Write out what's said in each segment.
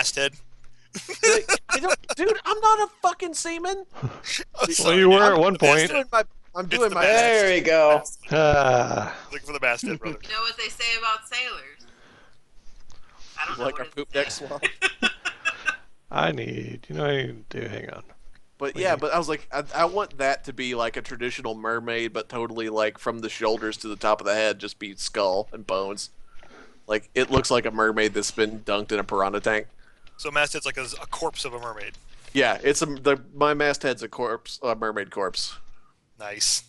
masthead? Dude, I'm not a fucking seaman. Oh, Well, sorry, you were dude. at one The point. masthead. I'm It's doing the my masthead. best. There we go. Ah, Looking for the masthead, brother. You know what they say about sailors? I don't know Like what our it's poop deck saying. swell. I need, you know what I need to do? Hang on. But yeah, but I was like, I want that to be like a traditional mermaid, but totally like from the shoulders to the top of the head, just be skull and bones. Like it looks like a mermaid that's been dunked in a piranha tank. So masthead's like a corpse of a mermaid. Yeah, my masthead's a corpse, a mermaid corpse. Nice.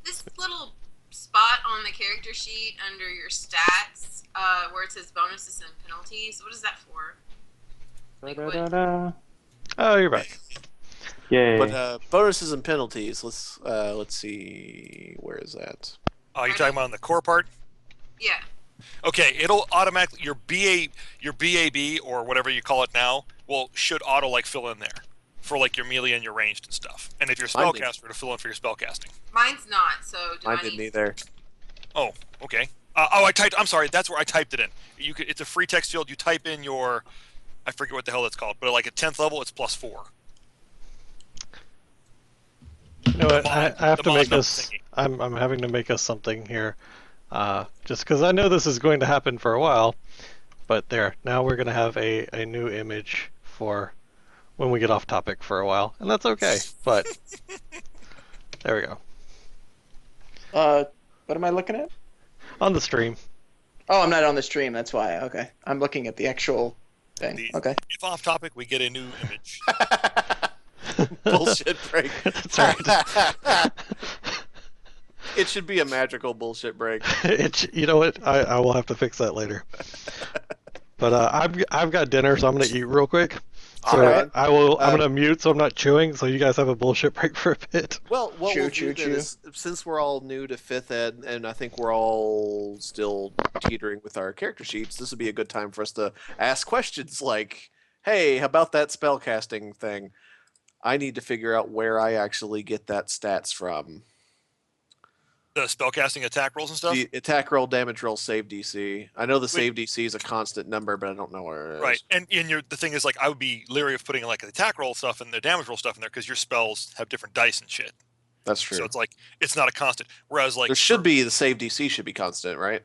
This little spot on the character sheet under your stats, where it says bonuses and penalties, what is that for? Like what? Da-da-da-da. Oh, you're back. Yay. But bonuses and penalties. Let's see, where is that? Oh, you're talking about on the core part? Yeah. Okay, it'll automatically your BAB or whatever you call it now should auto like fill in there for like your melee and your ranged and stuff. And if you're a Mine did. spellcaster, to fill in for your spellcasting. Mine's not, so do Mine I didn't need either. Oh, okay. I'm sorry. That's where I typed it in. It's a free text field. You type in your, I forget what the hell that's called, but like at 10th level, it's +4. You know what? I have the to mod make number us. thingy. I'm having to make us something here, just because I know this is going to happen for a while. But there, now we're gonna have a new image for when we get off topic for a while, and that's okay. But there we go What am I looking at? on the stream. Oh, I'm not on the stream. That's why. Okay, I'm looking at the actual thing. Okay. If off topic, we get a new image. Bullshit break. That's right. It should be a magical bullshit break. You know what? I will have to fix that later. But I've got dinner, so I'm gonna eat real quick. So Alright. I'm gonna mute, so I'm not chewing. So you guys have a bullshit break for a bit. Well, what Chew, we'll chew, do then chew. is, since we're all new to 5th Ed, and I think we're all still teetering with our character sheets, this would be a good time for us to ask questions like, hey, how about that spellcasting thing? I need to figure out where I actually get that stats from. The spellcasting attack rolls and stuff. The attack roll, damage roll, save DC. I know the save DC is a constant number, but I don't know where it is. Right, and the thing is, like, I would be leery of putting like the attack roll stuff and the damage roll stuff in there because your spells have different dice and shit. That's true. So it's like it's not a constant. Whereas like there should be the save DC should be constant, right?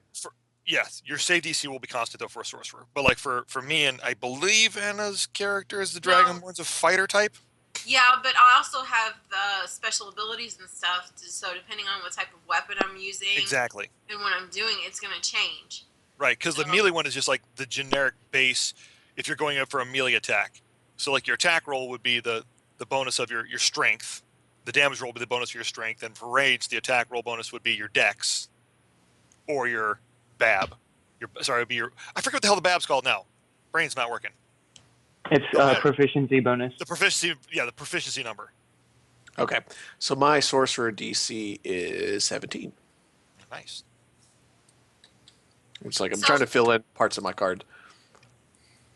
yes, your save DC will be constant though for a sorcerer. But like for me and I believe Anna's character is the Dragonborn's a fighter type. Yeah, but I also have the special abilities and stuff, so depending on what type of weapon I'm using Exactly. and what I'm doing, it's going to change. Right, because the melee one is just like the generic base if you're going up for a melee attack. So like your attack roll would be the bonus of your strength. The damage roll would be the bonus of your strength. And for rage, the attack roll bonus would be your dex or your BAB. It'd be your... I forget what the hell the BAB's called now. Brain's not working. It's proficiency bonus. The proficiency number. Okay. So my sorcerer DC is 17. Nice. It's like I'm trying to fill in parts of my card.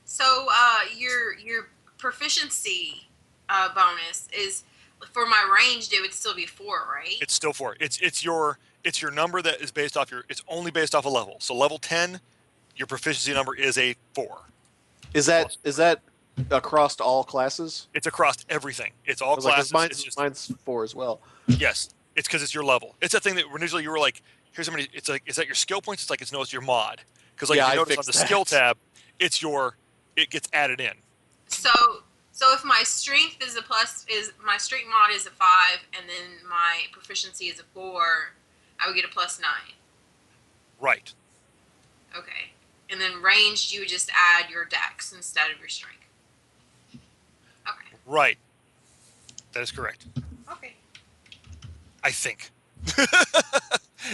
So your proficiency bonus is for my ranged. It would still be 4, right? It's still 4. It's your number that is based off your... It's only based off a level. So level 10, your proficiency number is a 4. Is that across all classes? It's across everything. It's all Like, 'cause classes. mine's 4 as well. Yes, it's because it's your level. It's that thing that initially you were like, here's how many. It's like, is that your skill points? It's like, it's no, it's your mod. Because like Yeah, if I you notice on fixed the skill that. tab, it gets added in. So if my strength is my strength mod is a 5, and then my proficiency is a 4, I would get a +9. Right. Okay. And then ranged, you would just add your dex instead of your strength. Okay. Right. That is correct. Okay. I think.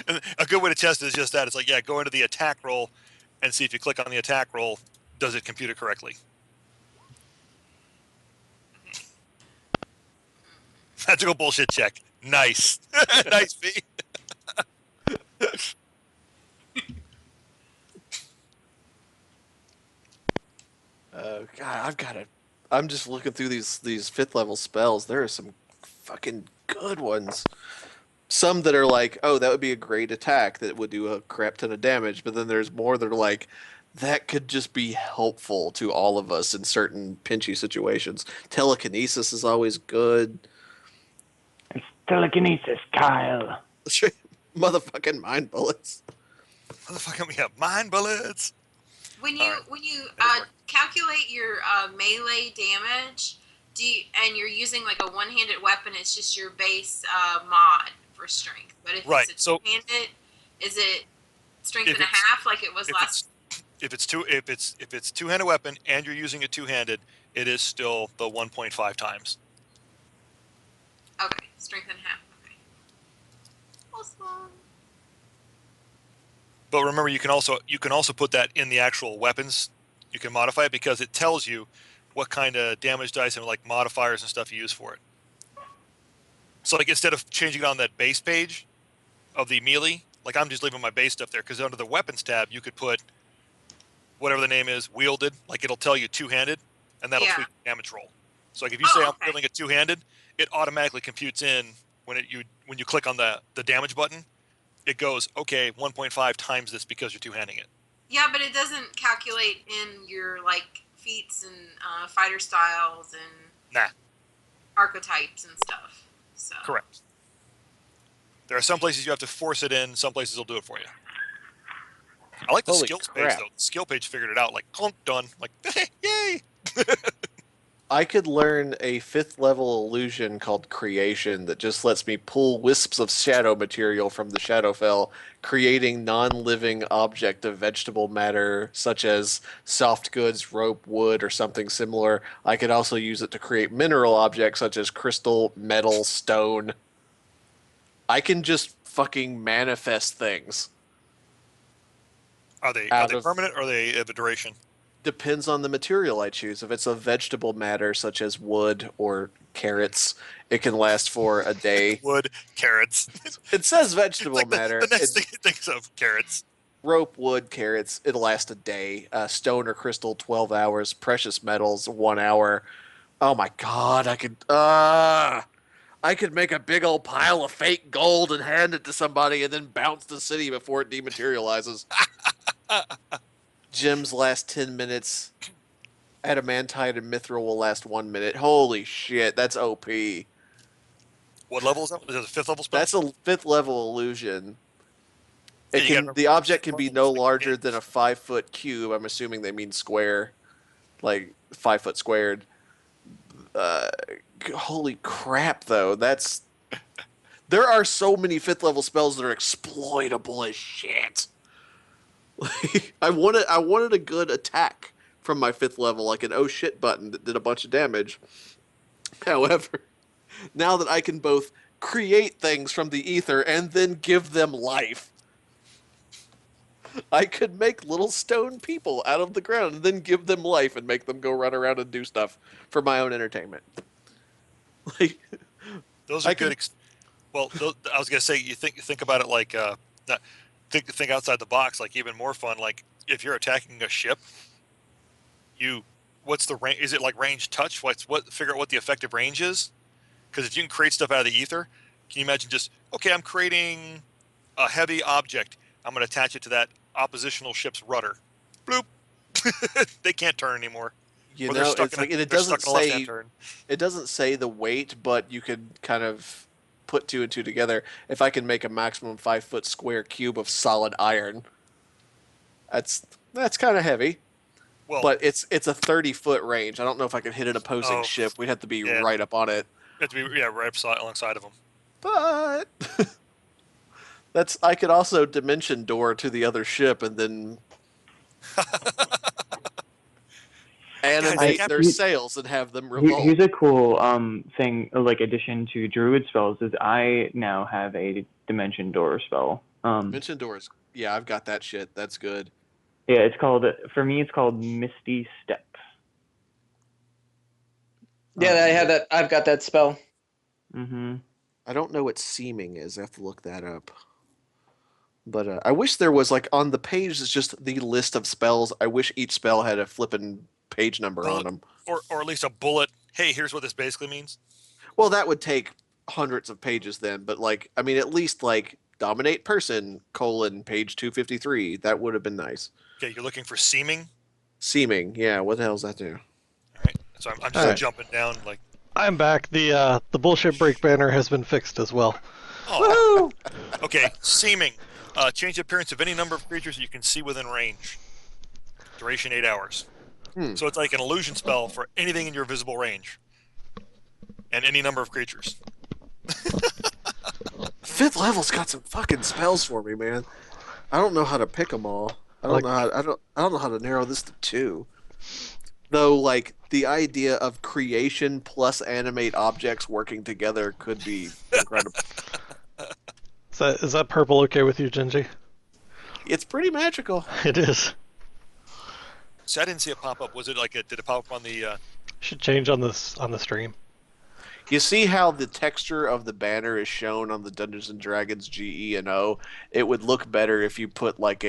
And a good way to test it is just that. It's like, yeah, go into the attack roll and see if you click on the attack roll, does it compute it correctly? Magical bullshit check. Nice. Nice, V. God, I'm just looking through these 5th level spells. There are some fucking good ones. Some that are like, oh, that would be a great attack that would do a crap ton of damage. But then there's more that are like, that could just be helpful to all of us in certain pinchy situations. Telekinesis is always good. It's telekinesis, Kyle. Motherfucking mind bullets. Motherfucking, we have mind bullets. When you Alright. when you Go for it. calculate your melee damage, and you're using like a one-handed weapon, it's just your base mod for strength. But if Right, it's a so- two-handed, is it strength If and a it's- half like it was If last? it's two-handed weapon and you're using it two-handed, it is still the 1.5 times. Okay, strength and a half. Okay. Awesome. But remember, you can also put that in the actual weapons. You can modify it because it tells you what kind of damage dice and like modifiers and stuff you use for it. So like instead of changing it on that base page of the melee, like I'm just leaving my base stuff there because under the weapons tab you could put whatever the name is, wielded. Like it'll tell you two-handed, and that'll Yeah. tweak the damage roll. So like if you say I'm okay. wielding it two-handed, it automatically computes in when you click on the damage button. It goes, okay, 1.5 times this because you're two-handing it. Yeah, but it doesn't calculate in your like feats and fighter styles and Nah. archetypes and stuff. So Correct. There are some places you have to force it in. Some places will do it for you. I like the Holy skills page crap. though. The skill page figured it out. Like clunk, done. Like yay! I could learn a 5th level illusion called Creation that just lets me pull wisps of shadow material from the Shadowfell, creating non-living object of vegetable matter such as soft goods, rope, wood, or something similar. I could also use it to create mineral objects such as crystal, metal, stone. I can just fucking manifest things. Are they Out of- permanent or are they of a duration? Depends on the material I choose. If it's a vegetable matter such as wood or carrots, it can last for a day. Wood, carrots. It says It's vegetable like matter. the next It- thing it thinks of carrots. rope, wood, carrots, it'll last a day. Stone or crystal, 12 hours. Precious metals, 1 hour. Oh my god, I could make a big old pile of fake gold and hand it to somebody and then bounce the city before it dematerializes. Gems last 10 minutes. Adamantite and mithril will last 1 minute. Holy shit, that's OP. What level is that? Is it a 5th level spell? That's a 5th level illusion. Yeah, It you can, gotta the object can be remember no levels make larger games. than a 5-foot cube. I'm assuming they mean square, like 5 foot squared. Holy crap, though! That's there are so many 5th level spells that are exploitable as shit. Like, I wanted a good attack from my 5th level, like an oh shit button that did a bunch of damage. However, now that I can both create things from the ether and then give them life, I could make little stone people out of the ground and then give them life and make them go run around and do stuff for my own entertainment. Like, Those are I good. can- Well, I was gonna say you think about it like not- think outside the box. Like even more fun. Like if you're attacking a ship, what's the range? Is it like range touch? Figure out what the effective range is. Because if you can create stuff out of the ether, can you imagine just okay? I'm creating a heavy object. I'm gonna attach it to that oppositional ship's rudder. Bloop. They can't turn anymore. you Or they're know, stuck it's in a- like, and it they're doesn't stuck in a left-hand say turn. it doesn't say the weight, but you could kind of put 2 and 2 together. If I can make a maximum 5-foot square cube of solid iron, that's kind of heavy. Well, But it's a 30-foot range. I don't know if I could hit an opposing Oh, ship. We'd have to be yeah. right up on it. you have to be right alongside of them. But I could also dimension door to the other ship and then animate I- their sails and have them Here- revolve. Here's a cool thing, like addition to druid spells, is I now have a dimension door spell. Dimension doors. Yeah, I've got that shit. That's good. Yeah, it's called, for me, it's called Misty Step. Yeah, I have that. I've got that spell. Mm-hmm. I don't know what seeming is. I have to look that up. But I wish there was, like, on the page is just the list of spells. I wish each spell had a flippin' page number on them. Or at least a bullet. Hey, here's what this basically means. Well, that would take hundreds of pages then. But, like, I mean, at least, like, dominate person, page 253. That would have been nice. Okay, you're looking for seeming. Seeming, yeah. What the hell's that do? All right. So I'm just All right. jumping down like. I'm back. The bullshit break banner has been fixed as well. Oh. Okay, seeming. Change the appearance of any number of creatures you can see within range. Duration 8 hours. So it's like an illusion spell for anything in your visible range. And any number of creatures. 5th level's got some fucking spells for me, man. I don't know how to pick them all. I don't know how to narrow this to 2. Though, like, the idea of creation plus animate objects working together could be incredible. Is that purple okay with you, Genji? It's pretty magical. It is. So I didn't see it pop up. Was it like did it pop up on the Should change on the stream. You see how the texture of the banner is shown on the Dungeons and Dragons GE and O? It would look better if you put like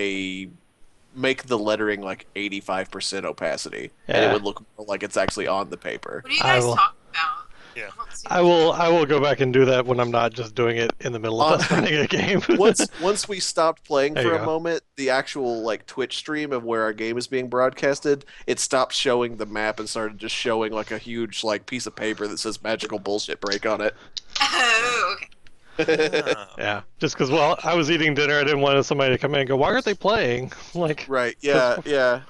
make the lettering like 85% opacity, and it Yeah. would look more like it's actually on the paper. What are you guys will- talking about? Yeah. don't see I will go back and do that when I'm not just doing it in the middle of us running a game. Once we stopped playing There for you a go. moment, the actual like Twitch stream of where our game is being broadcasted, it stopped showing the map and started just showing like a huge like piece of paper that says magical bullshit break on it. Oh, okay. Yeah, just because I was eating dinner, I didn't want somebody to come in and go, "Why aren't they playing?" Like, Right, yeah.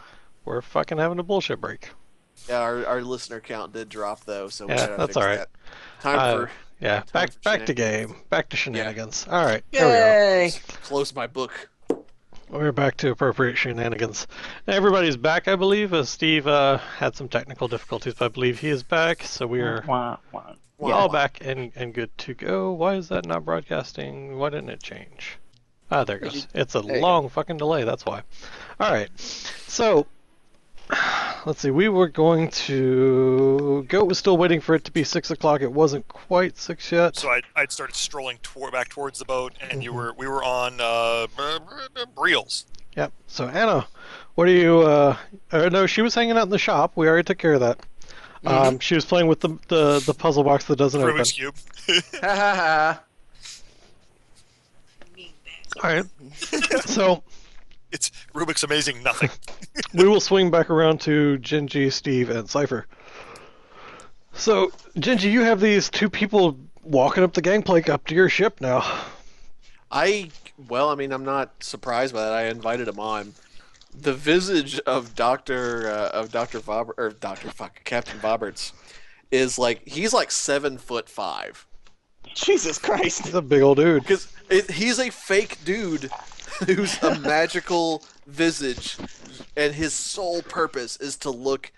we're fucking having a bullshit break. Yeah, our listener count did drop though, so we Yeah, gotta that's fix all right. that. Time for Yeah, Time back for to game, back to shenanigans. All right, Yay! close my book. we're back to appropriate shenanigans. Everybody's back, I believe. Steve had some technical difficulties, but I believe he is back, so we are Wah, wah. all back and good to go. Why is that not broadcasting? Why didn't it change? Ah, there it goes. It's a There you long fucking delay, that's why. All right, so let's see. We were going to go. Was still waiting for it to be 6 o'clock. It wasn't quite 6 yet. So I'd started strolling back towards the boat, and we were on reels. Yep. So Anna, what are you? No, she was hanging out in the shop. We already took care of that. She was playing with the puzzle box that doesn't open. Rubik's cube. Ha ha ha. Mean bitch. All right. So It's Rubik's Amazing Nothing. we will swing back around to Genji, Steve, and Cypher. So Genji, you have these 2 people walking up the gangplank up to your ship now. I'm not surprised by that. I invited him on. The visage of Captain Voberts is like he's like 7'5". Jesus Christ. He's a big old dude. Because he's a fake dude who's a magical visage, and his sole purpose is to look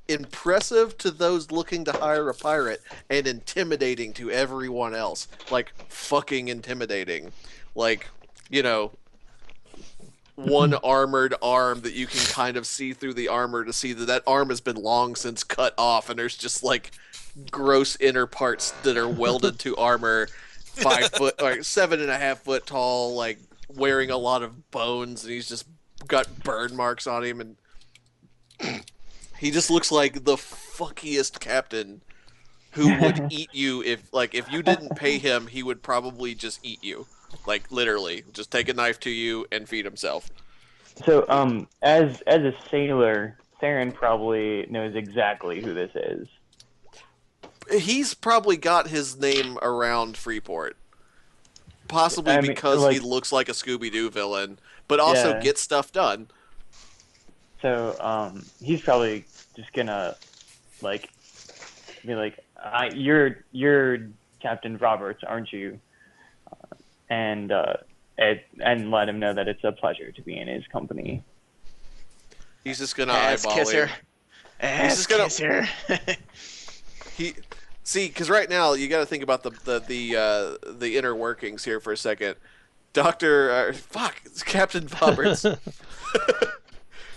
impressive to those looking to hire a pirate and intimidating to everyone else. Like, fucking intimidating. Like, one armored arm that you can kind of see through the armor to see that arm has been long since cut off, and there's just, like, gross inner parts that are welded to armor. 5 foot, like 7.5 foot tall, like wearing a lot of bones, and he's just got burn marks on him, and he just looks like the fuckiest captain who would eat you if you didn't pay him. He would probably just eat you, like literally, just take a knife to you and feed himself. So, as a sailor, Theron probably knows exactly who this is. He's probably got his name around Freeport, possibly I mean, because like- he looks like a Scooby-Doo villain, but also Yeah. gets stuff done. So, he's probably just gonna, like, be like, you're Captain Roberts, aren't you? And let him know that it's a pleasure to be in his company. He's just gonna Ass eyeball kisser. him. Ass just gonna- kisser. Because right now you got to think about the inner workings here for a second. Captain Voberts.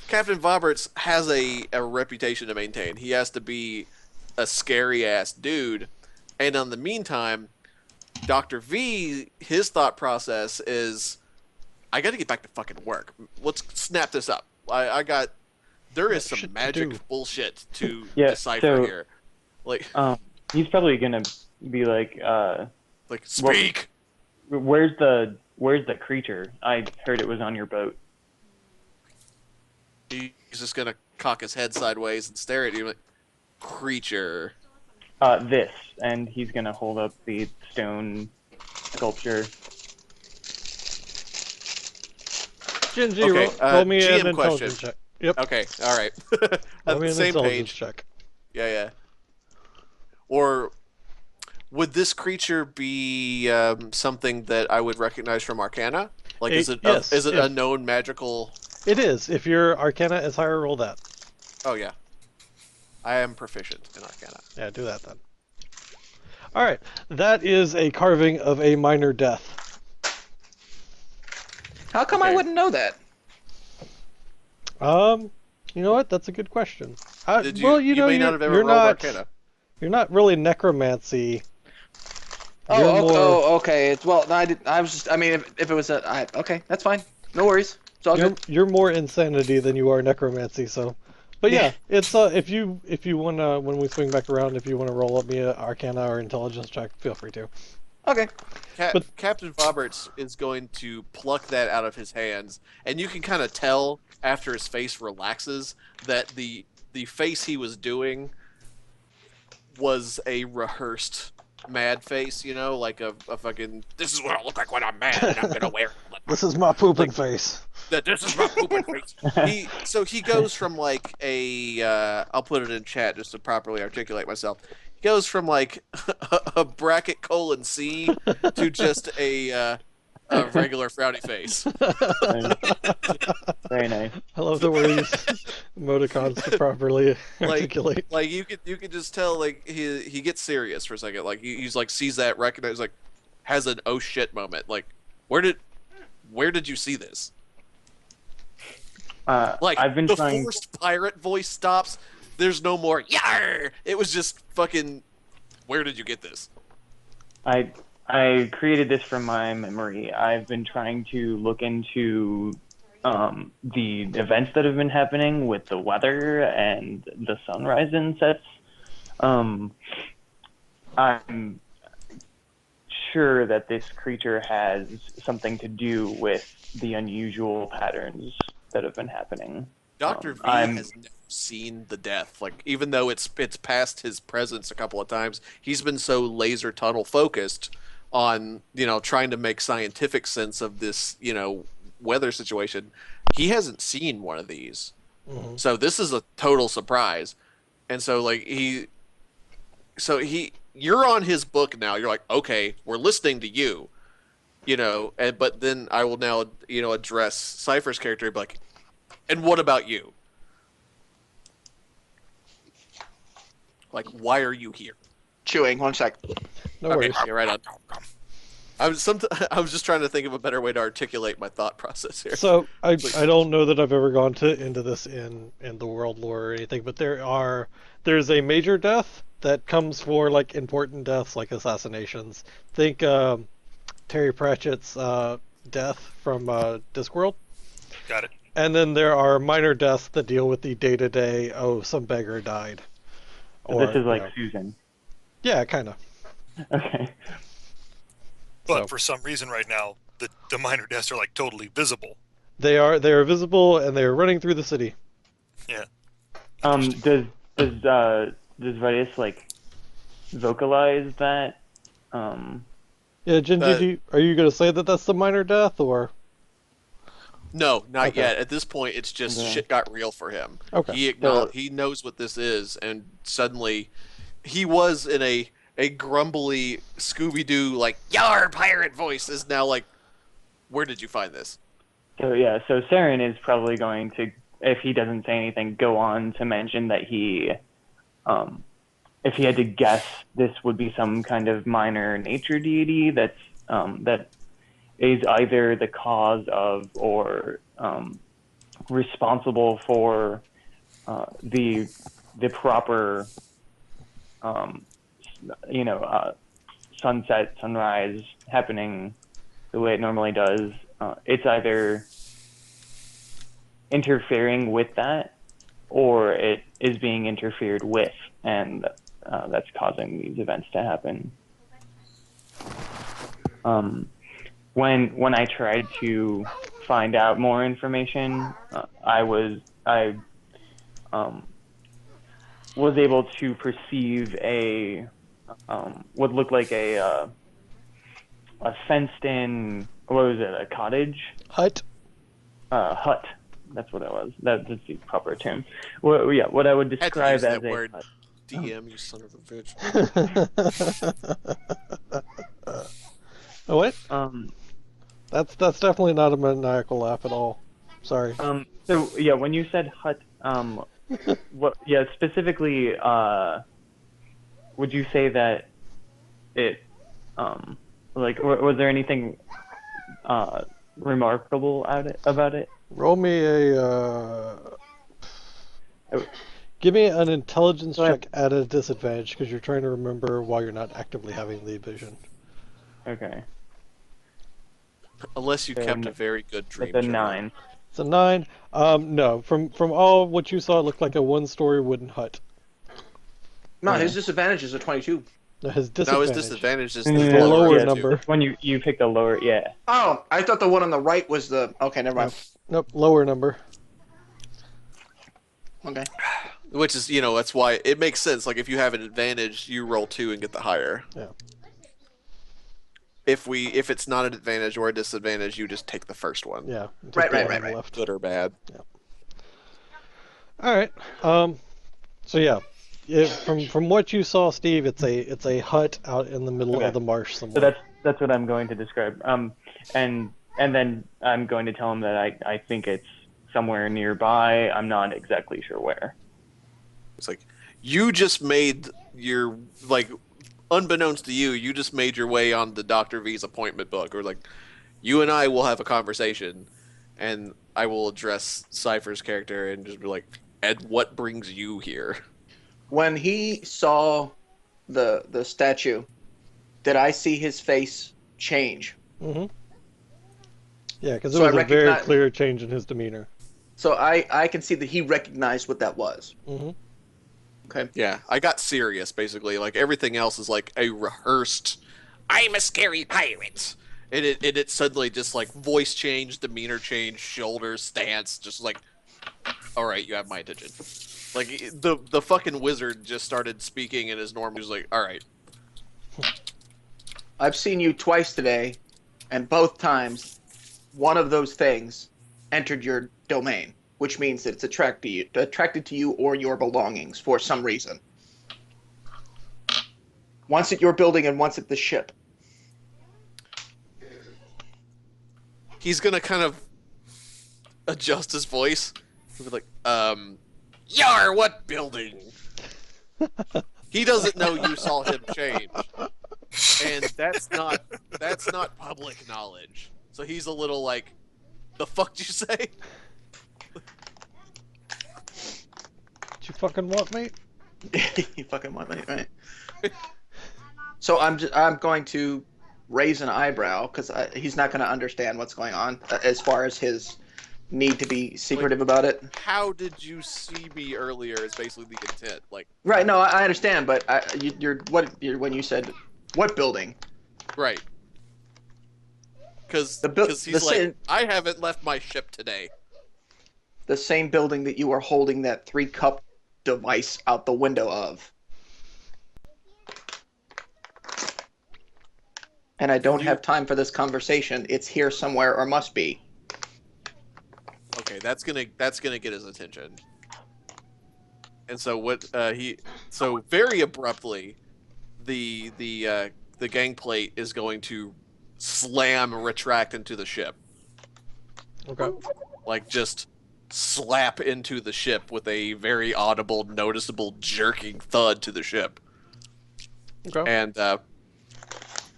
Captain Voberts has a reputation to maintain. He has to be a scary ass dude, and in the meantime, Dr. V, his thought process is, I got to get back to fucking work. Let's snap this up. There is some Shit to magic do. bullshit to Yeah, decipher so- here. Like, He's probably gonna be like, speak. where's the creature? I heard it was on your boat. He's just gonna cock his head sideways and stare at you like, creature. This, and he's gonna hold up the stone sculpture. Gingy, Okay, roll me GM an intelligence question. check. Yep. Okay, all right. Roll On me the an same intelligence page. check. Yeah. Or would this creature be something that I would recognize from Arcana? Like, is it Yes, is it if- a known magical? It is. If your Arcana is higher, roll that. Oh yeah, I am proficient in Arcana. Yeah, do that then. All right, that is a carving of a minor death. How come I Okay. wouldn't know that? You know what? That's a good question. Did you? Well, you know, may you're, not have ever you're rolled not. Arcana. You're not really necromancy. Oh, You're okay, more- oh, okay. It's well. No, I was just. I mean, if it was okay, that's fine. No worries. It's all good. You're more insanity than you are necromancy. So, but yeah, it's if you wanna when we swing back around, if you wanna roll up me a Arcana or intelligence check, feel free to. Okay. But- Captain Roberts is going to pluck that out of his hands, and you can kind of tell after his face relaxes that the face he was doing was a rehearsed mad face, you know, like a fucking this is what I look like when I'm mad and I'm gonna wear This is my pooping face. this is my pooping face. He goes from like a I'll put it in chat just to properly articulate myself. He goes from like a bracket colon C to just a regular frowny face. Very nice. I love the way you use emoticons to properly articulate. Like you could just tell like he gets serious for a second. Like he's like sees that recognizes like has an oh shit moment. Like where did you see this? Like I've been the trying. forced pirate voice stops. There's no more yar. It was just fucking. Where did you get this? I created this from my memory. I've been trying to look into the events that have been happening with the weather and the sunrise and sets. I'm sure that this creature has something to do with the unusual patterns that have been happening. Dr. V I'm- has never seen the death. Like even though it's past his presence a couple of times, he's been so laser tunnel focused on, trying to make scientific sense of this, weather situation. He hasn't seen one of these. Mhm. So this is a total surprise. And so you're on his book now. You're like, okay, we're listening to you, but then I will now, address Cypher's character and be like, and what about you? Like, why are you here? Chewing. 1 sec. No Okay, worries. yeah, right on. I was just trying to think of a better way to articulate my thought process here. So I don't know that I've ever gone into this in the world lore or anything, but there's a major death that comes for like important deaths like assassinations. Think Terry Pratchett's death from Discworld. Got it. And then there are minor deaths that deal with the day-to-day, some beggar died. This is like you know. Susan. Yeah, kind of. Okay. But So- for some reason right now, the minor deaths are like totally visible. They are visible and they are running through the city. Does Vitus like vocalize that? Yeah, Gingy, But- are you going to say that that's the minor death, or? No, not Okay. yet. At this point, it's just Okay. shit got real for him. Okay. He knows what this is, and suddenly, he was in a grumbly Scooby-Doo like "Yar pirate" voice is now like, where did you find this? So yeah, so Saren is probably going to, if he doesn't say anything, go on to mention that if he had to guess, this would be some kind of minor nature deity that is either the cause of or responsible for the proper sunset, sunrise happening the way it normally does. It's either interfering with that or it is being interfered with, and that's causing these events to happen. When I tried to find out more information, I was was able to perceive a what looked like a fenced-in, what was it, a cottage? Hut. Hut. That's what it was. That's the proper term. Well, yeah, what I would Had to describe use as that a word. hut. DM, you son of a bitch. What? Um, That's definitely not a maniacal laugh at all. Sorry. So yeah, when you said hut, what? Yeah, specifically, would you say that it, like, was there anything, remarkable about it? Roll me a. Give me an intelligence Go ahead. check at a disadvantage because you're trying to remember while you're not actively having the vision. Okay, Unless you Um, kept a very good dream. it's a journal. 9. It's a 9. No, from all what you saw, it looked like a one-story wooden hut. No, Okay. his disadvantage is a 22. Now, his No, disadvantage. his disadvantage is the the lower lower number. two. It's when you picked a lower, yeah. Oh, I thought the one on the right was the. Okay, never mind. Nope, lower number. Okay. Which is, you know, that's why it makes sense. Like, if you have an advantage, you roll 2 and get the higher. Yeah. If it's not an advantage or a disadvantage, you just take the first one. Yeah. and take Right, the right, one right, on the right. Left. Good or bad. All right. So yeah, from what you saw, Steve, it's a hut out in the middle Okay. of the marsh So somewhere. that's what I'm going to describe. And then I'm going to tell him that I think it's somewhere nearby. I'm not exactly sure where. It's like, you just made your, like, unbeknownst to you, you just made your way on the Dr. V's appointment book. Or, like, you and I will have a conversation, and I will address Cypher's character and just be like, Ed, what brings you here? When he saw the statue, did I see his face change? Mm-hmm. Yeah, because it So I was a very recognize- clear change in his demeanor. So I can see that he recognized what that was. Mm-hmm. Okay. Yeah, I got serious, basically. Like, everything else is like a rehearsed, I'm a scary pirate. And it suddenly just, like, voice change, demeanor change, shoulders, stance, just like, alright, you have my attention. Like, the fucking wizard just started speaking in his normal, he was like, alright. I've seen you twice today, and both times, one of those things entered your domain, which means that it's attracted to you or your belongings for some reason. Once at your building and once at the ship. He's gonna kind of adjust his voice. He'll be like, Yar, what building? He doesn't know you saw him change. And that's not public knowledge. So he's a little like, the fuck did you say? Did you fucking want me? You fucking want me, right? So I'm going to raise an eyebrow because he's not going to understand what's going on as far as his need to be secretive about it. How did you see me earlier is basically the intent. Like, Right? No, I understand, but when you said what building? right. Because The he's the like, same- I haven't left my ship today. The same building that you were holding that 3-cup device out the window of. And I don't have time for this conversation. It's here somewhere or must be. Okay, that's gonna get his attention. And so so very abruptly, the gangplate is going to slam retract into the ship. Okay. Like, just slap into the ship with a very audible, noticeable jerking thud to the ship. Okay. And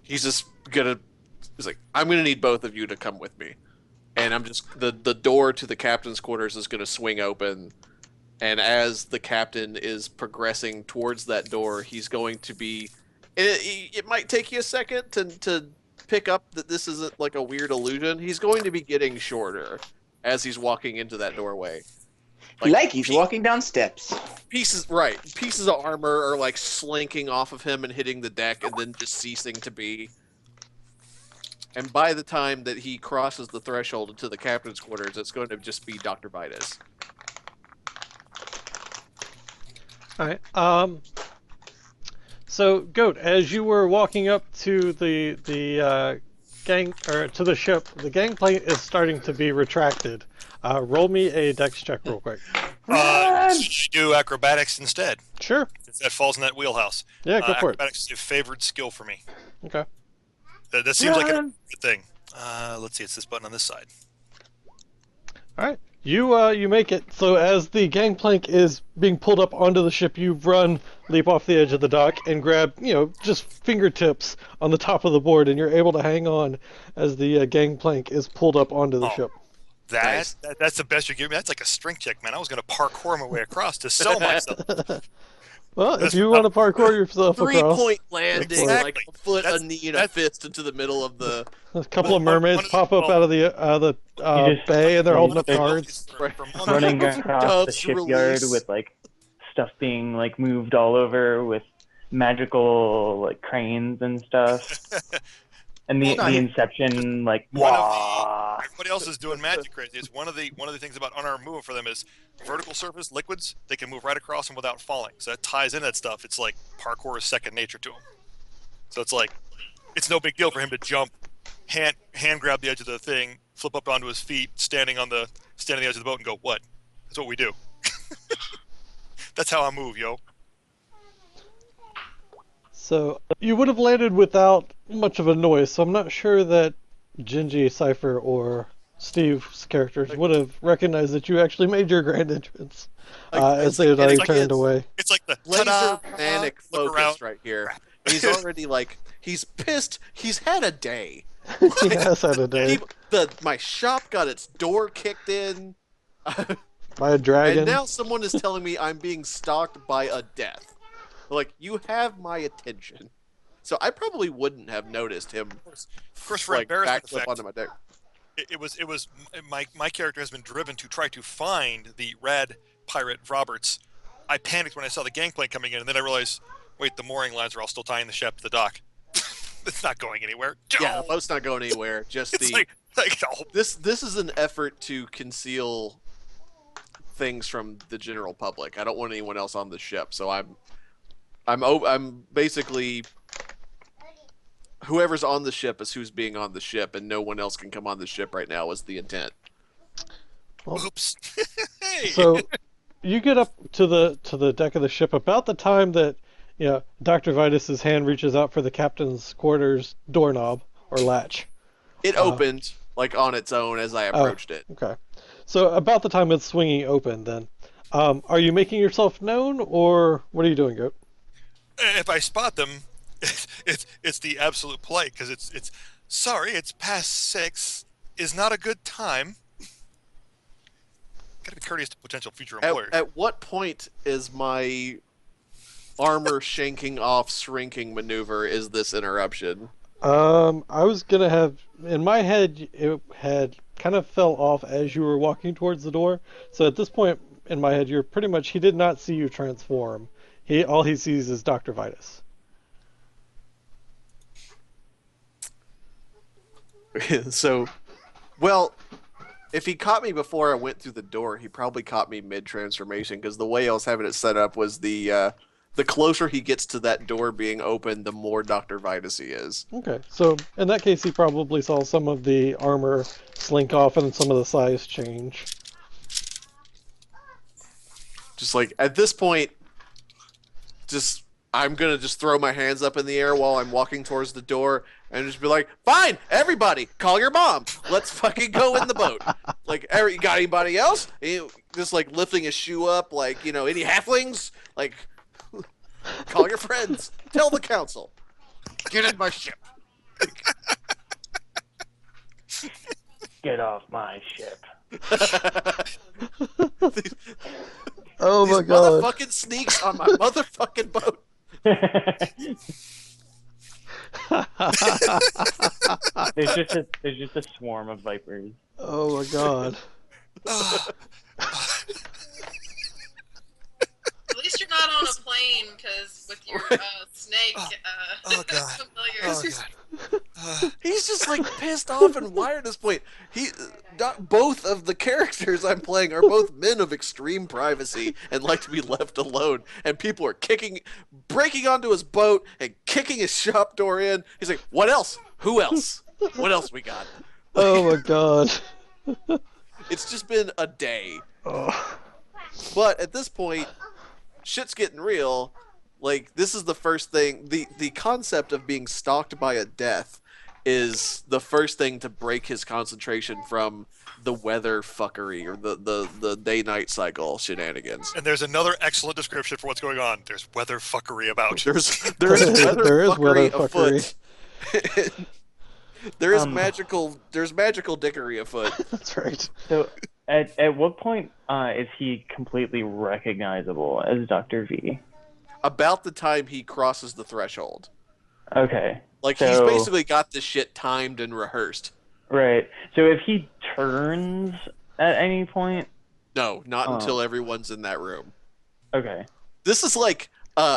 he's just he's like, I'm gonna need both of you to come with me. And I'm just, the door to the captain's quarters is gonna swing open, and as the captain is progressing towards that door, he's going to be, it might take you a second to pick up that this isn't like a weird illusion. He's going to be getting shorter as he's walking into that doorway. Like he's walking down steps. Pieces of armor are like slinking off of him and hitting the deck and then just ceasing to be. And by the time that he crosses the threshold into the captain's quarters, it's going to just be Dr. Vitus. All right. So Goat, as you were walking up to the gang or to the ship, the gangplank is starting to be retracted. Roll me a dex check real quick. Should you do acrobatics instead? Sure. Since that falls in that wheelhouse. Yeah, go for it. Acrobatics is a favored skill for me. Okay. That seems like a Run! good thing. Let's see, it's this button on this side. All right. You make it. So as the gangplank is being pulled up onto the ship, you run, leap off the edge of the dock, and grab, just fingertips on the top of the board, and you're able to hang on as the gangplank is pulled up onto the Oh. ship. That's the best you give me. That's like a strength check, man. I was going to parkour my way across to sell myself. Well, if That's- you want to parkour yourself across, 3-point landing, Exactly. like a foot, a That's- knee, and a that's- fist into the middle of the. a couple of One- mermaids one- pop up well- out of the You just- bay, and they're you holding up just- cards. From one Running Doves across the shipyard release. with like stuff being like moved all over with magical like cranes and stuff. And the, Well, the no, Inception like one of the- wah. Everybody else is doing magic crazy. It's one of the things about unarmed movement for them is vertical surface liquids. They can move right across them without falling. So that ties in that stuff. It's like parkour is second nature to them. So it's like it's no big deal for him to jump, hand grab the edge of the thing, flip up onto his feet, standing on the edge of the boat, and go, "What? That's what we do." That's how I move, yo. So you would have landed without much of a noise. So I'm not sure that Gingy, Cypher, or Steve's characters would have recognized that you actually made your grand entrance as they had and already it's turned like- away. It's like the Laser ta-da, panic look around. focus right here. He's already he's pissed. He's had a day. He has had a day My shop got its door kicked in, by a dragon. and now someone is telling me I'm being stalked by a death. Like, you have my attention. So I probably wouldn't have noticed him Of course, for embarrassment backflip effect, onto my deck. it was my character has been driven to try to find the red pirate Roberts. I panicked when I saw the gangplank coming in, and then I realized, wait, the mooring lines are all still tying the ship to the dock. It's not going anywhere. Yeah, the boat's not going anywhere. Just It's the like oh, this is an effort to conceal things from the general public. I don't want anyone else on the ship, so I'm basically whoever's on the ship is who's being on the ship, and no one else can come on the ship right now. Was the intent? oops. Hey. So you get up to the deck of the ship about the time that Dr. Vitus's hand reaches out for the captain's quarters doorknob or latch. It opened on its own as I approached it. Okay. So about the time it's swinging open, then, are you making yourself known, or what are you doing, Goat? If I spot them, it's the absolute polite because it's sorry, it's past 6. Is not a good time. Got to be courteous to potential future employers. At what point is my armor shanking off shrinking maneuver is this interruption? I was gonna have in my head it had kind of fell off as you were walking towards the door. So at this point in my head, you're pretty much he did not see you transform. All he sees is Dr. Vitus. So, well, if he caught me before I went through the door, he probably caught me mid-transformation, because the way I was having it set up was the closer he gets to that door being open, the more Dr. Vitus he is. Okay, so in that case, he probably saw some of the armor slink off and some of the size change. Just at this point, I'm going to just throw my hands up in the air while I'm walking towards the door and just be like, fine, everybody, call your mom. Let's fucking go in the boat. You got anybody else? Just lifting his shoe up, any halflings? Call your friends. Tell the council. Get in my ship. Get off my ship. Oh These my god! motherfucking sneaks on my motherfucking boat. There's just a swarm of vipers. Oh my god! At least you're not on a plane, because with your snake Oh, God. familiars. Oh, God. He's just pissed off and wired at this point. both of the characters I'm playing are both men of extreme privacy and like to be left alone. And people are breaking onto his boat and kicking his shop door in. He's like, "What else? Who else? What else we got?" Oh my god. It's just been a day. Oh. But at this point, shit's getting real. Like, this is the first thing. The concept of being stalked by a death is the first thing to break his concentration from the weather fuckery or the day-night cycle shenanigans. And there's another excellent description for what's going on. There's weather fuckery about. There's There is weather fuckery fuckery. afoot. There is there's magical dickery afoot. That's right. So, at what point is he completely recognizable as Dr. V? About the time he crosses the threshold. Okay. Like, he's So- basically got this shit timed and rehearsed. Right. So if he turns at any point, No, not Oh. until everyone's in that room. okay. This is like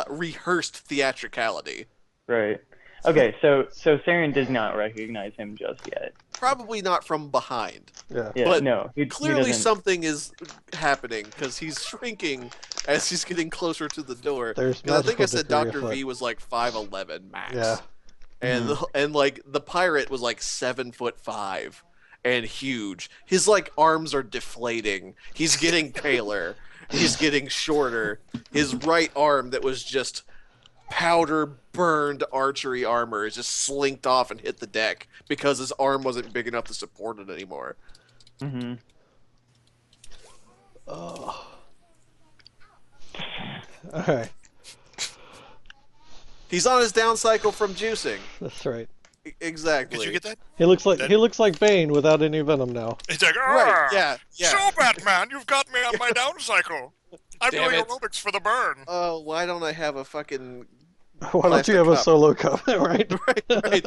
rehearsed theatricality. Right. Okay, so Saren does not recognize him just yet. Probably not from behind. Yeah. Yeah, But no. He Clearly doesn't... something is happening because he's shrinking as he's getting closer to the door. There's Because I think I magical said dickery Dr. afoot. V was like 5'11" max. Yeah. And like the pirate was like 7'5" and huge. His like arms are deflating. He's getting paler. He's getting shorter. His right arm that was just powder burned archery armor is just slinked off and hit the deck because his arm wasn't big enough to support it anymore. Mhm. Oh. All right. He's on his down cycle from juicing. That's right. Exactly. Did you get that? He looks like That- Bane without any venom now. It's like, Right, "Ah, yeah, yeah. So, Batman, you've got me on my down cycle. I'm Damn doing it. aerobics for the burn. Oh, why don't I have a fucking... Why don't you have a cup. solo cup, right? Right.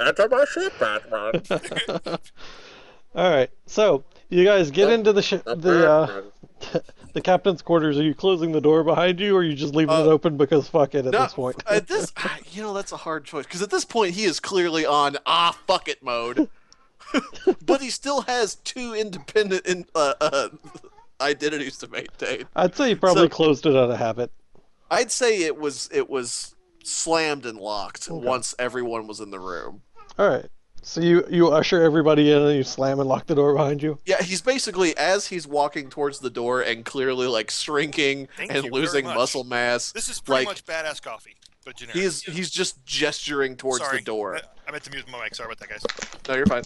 Enter my ship, Batman. All right. So you guys get into the captain's quarters. Are you closing the door behind you, or are you just leaving it open because fuck it at No, this point? at this, that's a hard choice because at this point he is clearly on fuck it mode, but he still has two independent identities to maintain. I'd say you probably So- closed it out of habit. I'd say it was slammed and locked once everyone was in the room. All right. So you usher everybody in and you slam and lock the door behind you. Yeah, he's basically as he's walking towards the door and clearly like shrinking Thank and you very losing much. muscle mass. This is pretty like much badass coffee, but generic. he's just gesturing towards Sorry, the door. I meant to mute my mic. Sorry about that, guys. No, you're fine.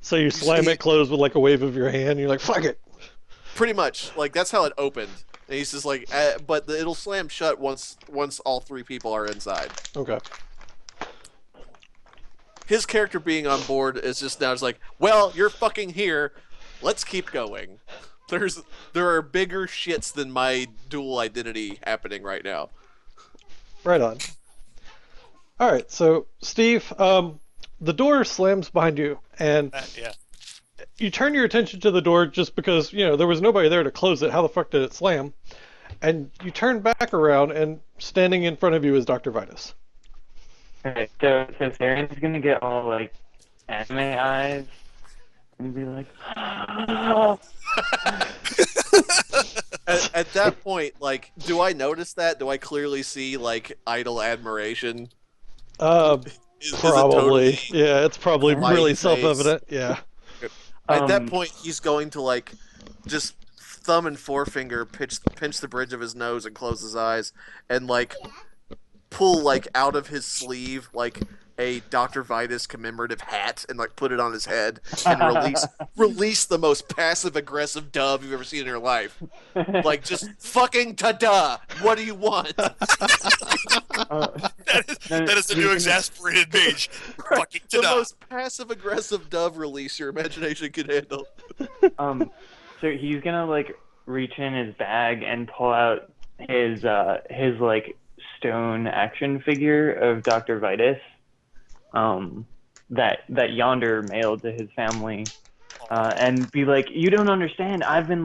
So you slam see- it closed with like a wave of your hand. You're like, fuck it. Pretty much, like that's how it opened. And he's just like, but it'll slam shut once all three people are inside. Okay. His character being on board is just now just like, well, you're fucking here. Let's keep going. There are bigger shits than my dual identity happening right now. Right on. All right. So Steve, the door slams behind you, and Yeah. you turn your attention to the door just because, there was nobody there to close it. How the fuck did it slam? And you turn back around, and standing in front of you is Dr. Vitus. Okay, so Saren's gonna get all like anime eyes and be like, "Oh." At that point, like, do I notice that? Do I clearly see, like, idle admiration? Is it Probably. totally- Yeah, it's probably Light really face. self-evident. Yeah. At that Um, point, he's going to, like, just thumb and forefinger pinch the bridge of his nose and close his eyes and, like, pull, like, out of his sleeve, like, a Dr. Vitus commemorative hat and, like, put it on his head and release the most passive-aggressive dove you've ever seen in your life. Like, just fucking ta-da! What do you want? That is the new exasperated mage. Fucking The ta-da. most passive-aggressive dove release your imagination could handle. So he's gonna like reach in his bag and pull out his like stone action figure of Dr. Vitus, that Yonder mailed to his family, and be like, "You don't understand. I've been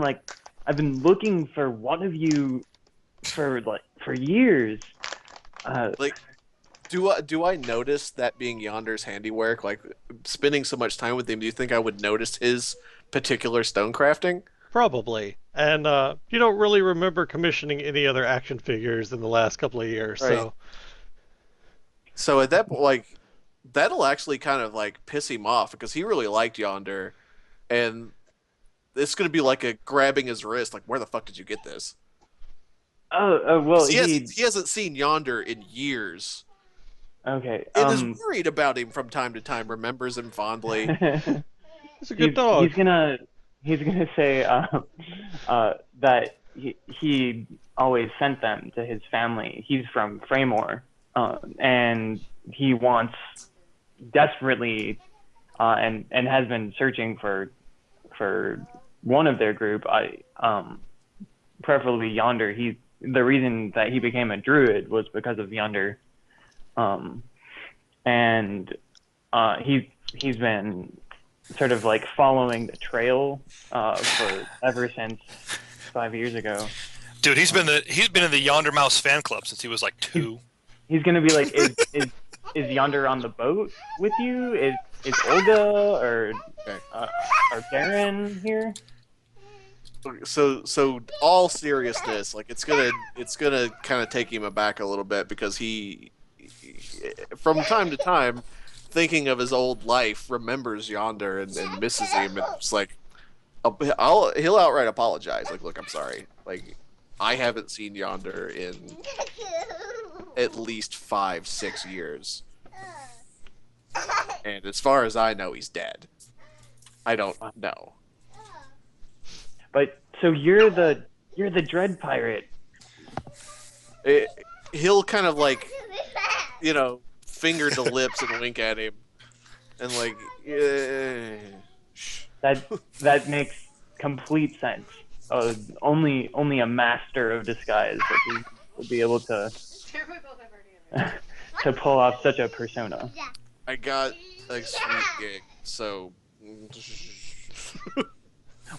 looking for one of you for years." do I notice that being Yonder's handiwork? Like spending so much time with him, do you think I would notice his particular stone crafting? Probably. And you don't really remember commissioning any other action figures in the last couple of years, Right. so So at that point, like that'll actually kind of like piss him off because he really liked Yonder, and it's gonna be like a grabbing his wrist, like where the fuck did you get this? Well, He hasn't seen Yonder in years, okay. and is worried about him from time to time. Remembers him fondly. it's a good dog. He's gonna say that he always sent them to his family. He's from Fraymore, and he wants desperately and has been searching for one of their group. Preferably Yonder. The reason that he became a druid was because of Yonder, and he's been sort of like following the trail for ever since 5 years ago. Dude, he's been in the Yonder Mouse fan club since he was like 2. He's gonna be like, is Yonder on the boat with you? Is Olga or Darren here? So all seriousness, like it's gonna kind of take him aback a little bit because he from time to time, thinking of his old life, remembers Yonder and misses him, and it's like he'll outright apologize. Like, look, I'm sorry. Like, I haven't seen Yonder in at least 5-6 years, and as far as I know, he's dead. I don't know. But so you're the Dread Pirate. He'll kind of like, finger the lips and wink at him, and like, That makes complete sense. Only a master of disguise would be able to to pull off such a persona. I got a sweet gig, so.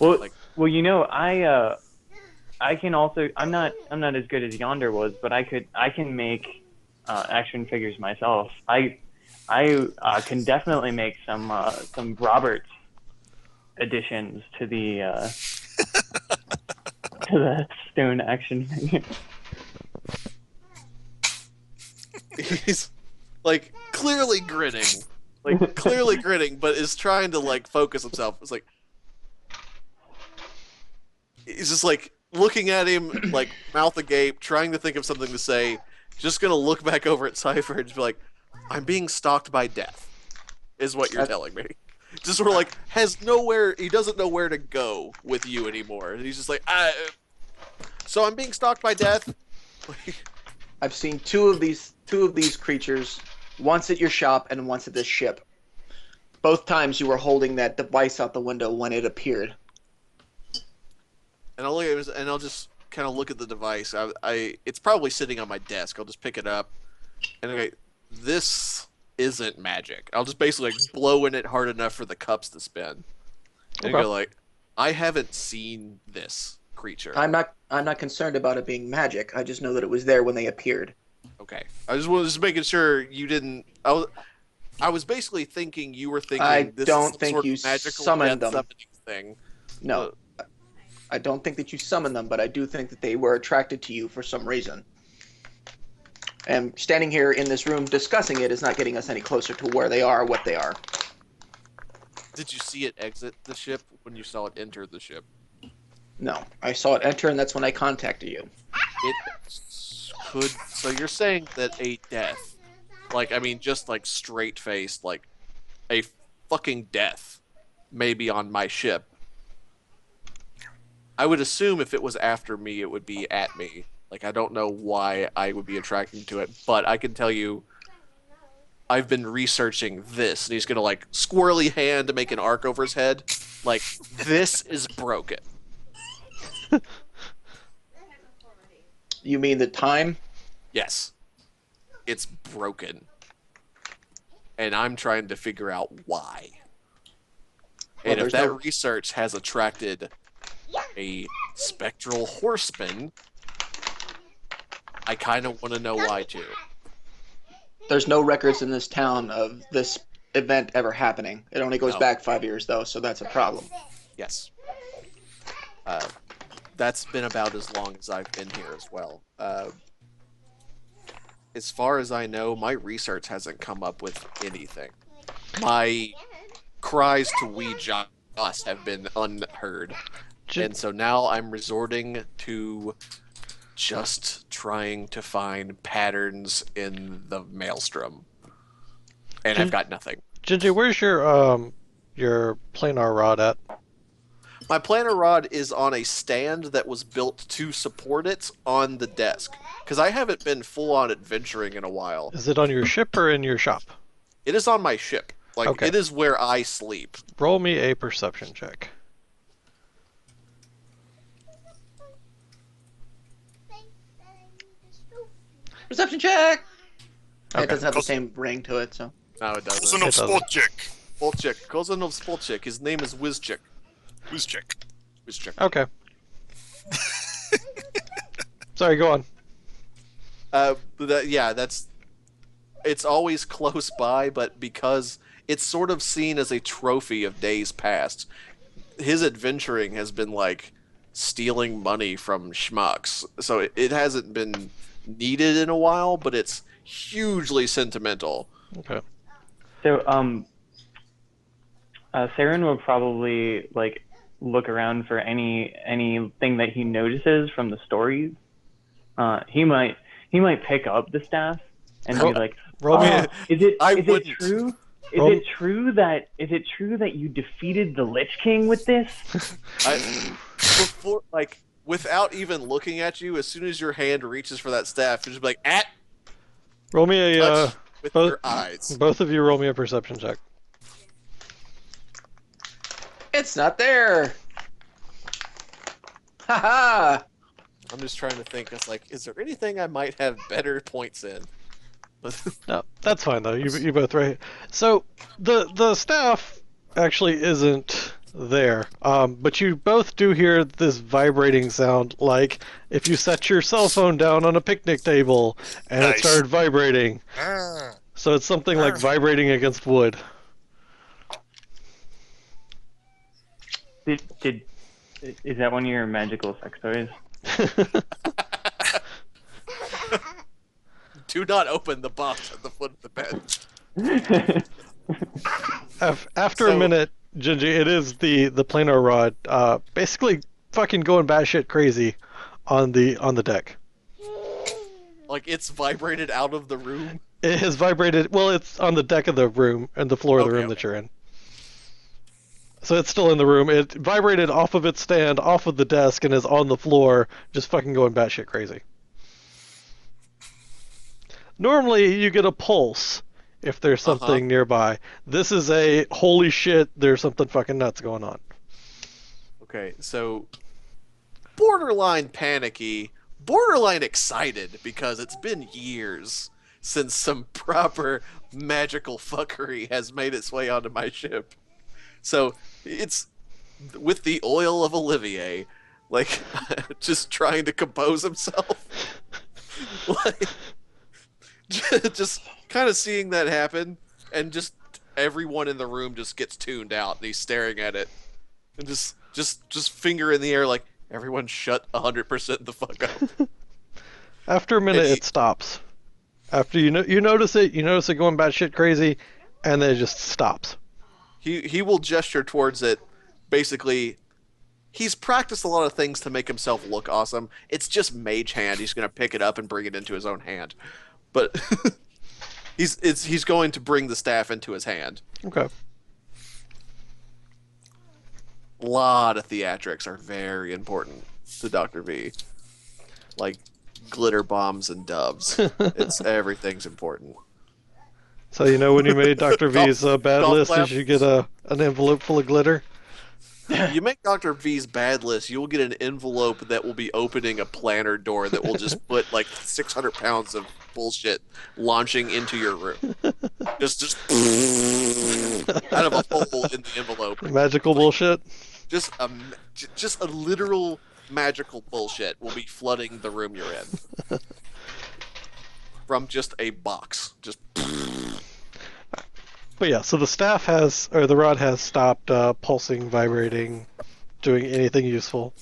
Well, Like- I can also. I'm not as good as Yonder was, but I can make action figures myself. I can definitely make some Roberts additions to the to the stone action figure. He's like clearly grinning, but is trying to like focus himself. It's like he's just like looking at him, like mouth agape, trying to think of something to say. Just gonna look back over at Cypher and just be like, "I'm being stalked by death," is what you're telling me. Just sort of like he doesn't know where to go with you anymore. And he's just like, so I'm being stalked by death. I've seen two of these creatures, once at your shop and once at this ship. Both times you were holding that device out the window when it appeared. And I'll just kind of look at the device. It's probably sitting on my desk. I'll just pick it up, and okay, this isn't magic. I'll just basically like blow in it hard enough for the cups to spin, and go like, I haven't seen this creature. I'm not concerned about it being magic. I just know that it was there when they appeared. Okay, I just was making sure you didn't. I was basically thinking you were thinking. I this don't is some think sort of you magical summoned death them. summoning thing. No. I don't think that you summoned them, but I do think that they were attracted to you for some reason. And standing here in this room discussing it is not getting us any closer to where they are, what they are. Did you see it exit the ship when you saw it enter the ship? No, I saw it enter, and that's when I contacted you. It could. So you're saying that a death, just like straight faced, like a fucking death, may be on my ship. I would assume if it was after me, it would be at me. Like, I don't know why I would be attracted to it, but I can tell you, I've been researching this, and he's gonna like squirrely hand to make an arc over his head. Like, this is broken. You mean the time? Yes. It's broken. And I'm trying to figure out why. Well, And if there's that no- research has attracted a spectral horseman, I kind of want to know why too. there's no records in this town of this event ever happening. It only goes No. back 5 years though, so that's a problem. Yes. That's been about as long as I've been here as well. As far as I know, my research hasn't come up with anything. My cries to we just have been unheard. And so now I'm resorting to just trying to find patterns in the maelstrom. And I've got nothing. Gingy, where's your planar rod at? My planar rod is on a stand that was built to support it on the desk. Because I haven't been full-on adventuring in a while. Is it on your ship or in your shop? It is on my ship. Like, Okay. it is where I sleep. Roll me a perception check. Perception check. Okay. It doesn't have the same ring to it, so. No, it doesn't. Cousin of It doesn't. Spolchik. Spolchik. Cousin of Spolchik. His name is Wizchik. Who's chick? Wizchik. Okay. Sorry, go on. It's always close by, but because it's sort of seen as a trophy of days past, his adventuring has been like stealing money from schmucks. So it hasn't been needed in a while, but it's hugely sentimental. Okay. So, Saren will probably like look around for anything that he notices from the stories. He might pick up the staff and be like, Roll me. "Is it wouldn't. true? Is Roll- it true that you defeated the Lich King with this?" Before, like, without even looking at you, as soon as your hand reaches for that staff, you just be like, "At!" Roll me a. Touch with both- your eyes. Both of you roll me a perception check. It's not there. Haha. I'm just trying to think. It's like, is there anything I might have better points in? No, that's fine though. You both right. So the staff actually isn't there, but you both do hear this vibrating sound, like if you set your cell phone down on a picnic table and it Nice. started vibrating. Ah. So it's something like vibrating against wood. Is that one of your magical sex toys? Do not open the box at the foot of the bed. After a So- minute, Gingy, it is the planar rod, basically fucking going batshit crazy on the deck. Like, it's vibrated out of the room. It has vibrated. Well, it's on the deck of the room and the floor of the Okay, room that okay. you're in. So it's still in the room. It vibrated off of its stand, off of the desk, and is on the floor, just fucking going batshit crazy. Normally, you get a pulse if there's something nearby. This is a holy shit, there's something fucking nuts going on. Okay, so borderline panicky, borderline excited, because it's been years since some proper magical fuckery has made its way onto my ship. So it's with the oil of Olivier, like, just trying to compose himself. Like, just kind of seeing that happen, and just everyone in the room just gets tuned out, and he's staring at it, and just finger in the air, like, everyone shut 100% the fuck up. After a minute, And he- it stops. After you notice it going batshit crazy, and then it just stops. He will gesture towards it. Basically, he's practiced a lot of things to make himself look awesome. It's just mage hand. He's going to pick it up and bring it into his own hand. But he's going to bring the staff into his hand. Okay. A lot of theatrics are very important to Dr. V. Like glitter bombs and doves. Everything's important. So when you made Dr. V's bad golf list, clap. did you get an envelope full of glitter? You make Dr. V's bad list, you'll get an envelope that will be opening a planner door that will just put like 600 pounds of bullshit launching into your room. Just out of a hole in the envelope. Magical bullshit. Just a literal magical bullshit will be flooding the room you're in. from just a box. Just But yeah, so the staff has, or the rod has stopped pulsing, vibrating, doing anything useful.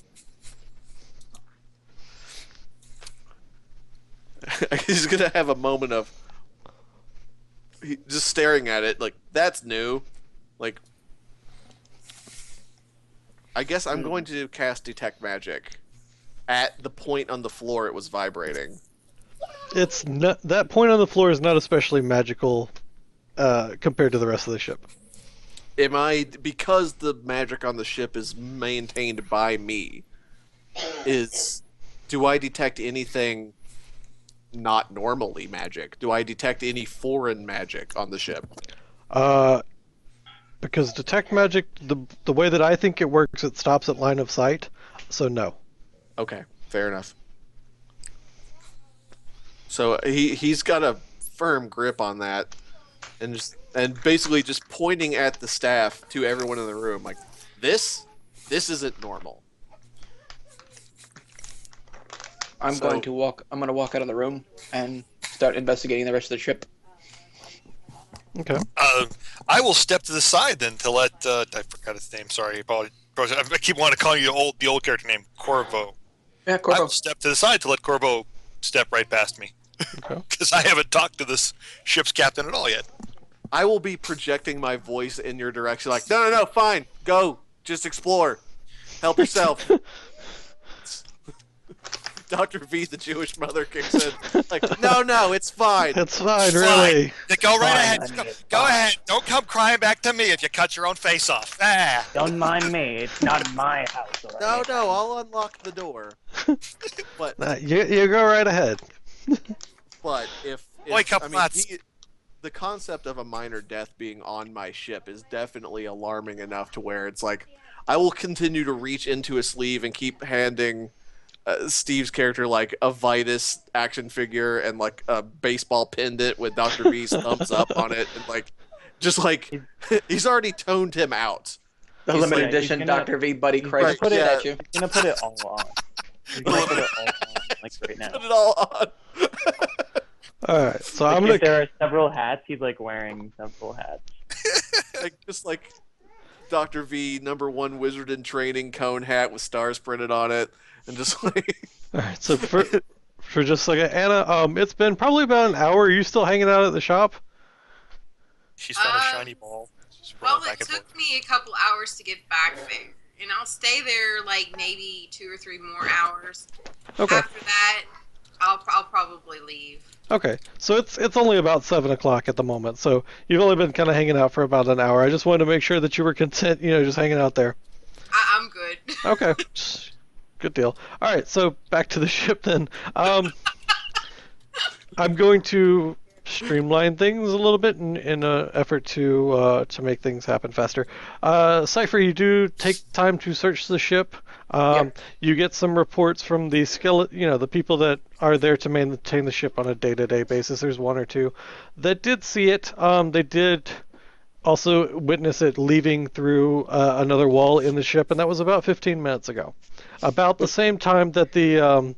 he's gonna have a moment of just staring at it, like that's new. Like, I guess I'm going to cast Detect Magic at the point on the floor it was vibrating. It's not, that point on the floor is not especially magical compared to the rest of the ship. Am I, because the magic on the ship is maintained by me, do I detect anything not normally magic? Do I detect any foreign magic on the ship? Because detect magic, the way that I think it works, it stops at line of sight. So no. Okay, fair enough. So he's got a firm grip on that, and basically just pointing at the staff to everyone in the room, like this isn't normal. I'm going to walk out of the room and start investigating the rest of the ship. Okay. I will step to the side then to let I forgot his name. Sorry, apologies. I keep wanting to call you the old character name, Corvo. Yeah, I Corvo. will step to the side to let Corvo step right past me. Okay. Because I haven't talked to this ship's captain at all yet. I will be projecting my voice in your direction, like, no, fine, go, just explore, help yourself. Dr. V, the Jewish mother, kicks in, like, no, it's fine. It's fine, It's really. fine. Go right Fine, ahead. honey, it's Go fine. ahead. Don't come crying back to me if you cut your own face off. Ah. Don't mind me. It's not my house. All right? No, I'll unlock the door. But You go right ahead. if Wake up, I mean, nuts. the concept of a minor death being on my ship is definitely alarming enough to where it's like, I will continue to reach into a sleeve and keep handing Steve's character like a Vitus action figure and like a baseball pendant with Dr. V's thumbs up on it, and like, just like, he's already toned him out. The He's limited like- edition he's gonna- Dr. V Buddy he's Christ gonna put it- at you. He's gonna put it all on. He's gonna put it all on, like right now. Put it all on. All right, so Like, I'm if gonna. there are several hats, he's like wearing several hats. Like, just like Dr. V #1 wizard in training cone hat with stars printed on it, and just like, All right, so for just a second, Anna, it's been probably about an hour. Are you still hanging out at the shop? She's found a shiny ball. Just roll Well, it back it and took me a couple hours to get back there, and I'll stay there like maybe 2 or 3 more hours. Okay. After that, I'll probably leave. Okay, so it's only about 7 o'clock at the moment, so you've only been kind of hanging out for about an hour. I just wanted to make sure that you were content, just hanging out there. I'm good. Okay, good deal. All right, so back to the ship then. I'm going to streamline things a little bit in an effort to make things happen faster. Cypher, you do take time to search the ship. Yep. You get some reports from the the people that are there to maintain the ship on a day-to-day basis. There's 1 or 2 that did see it. They did also witness it leaving through another wall in the ship, and that was about 15 minutes ago. About the same time that the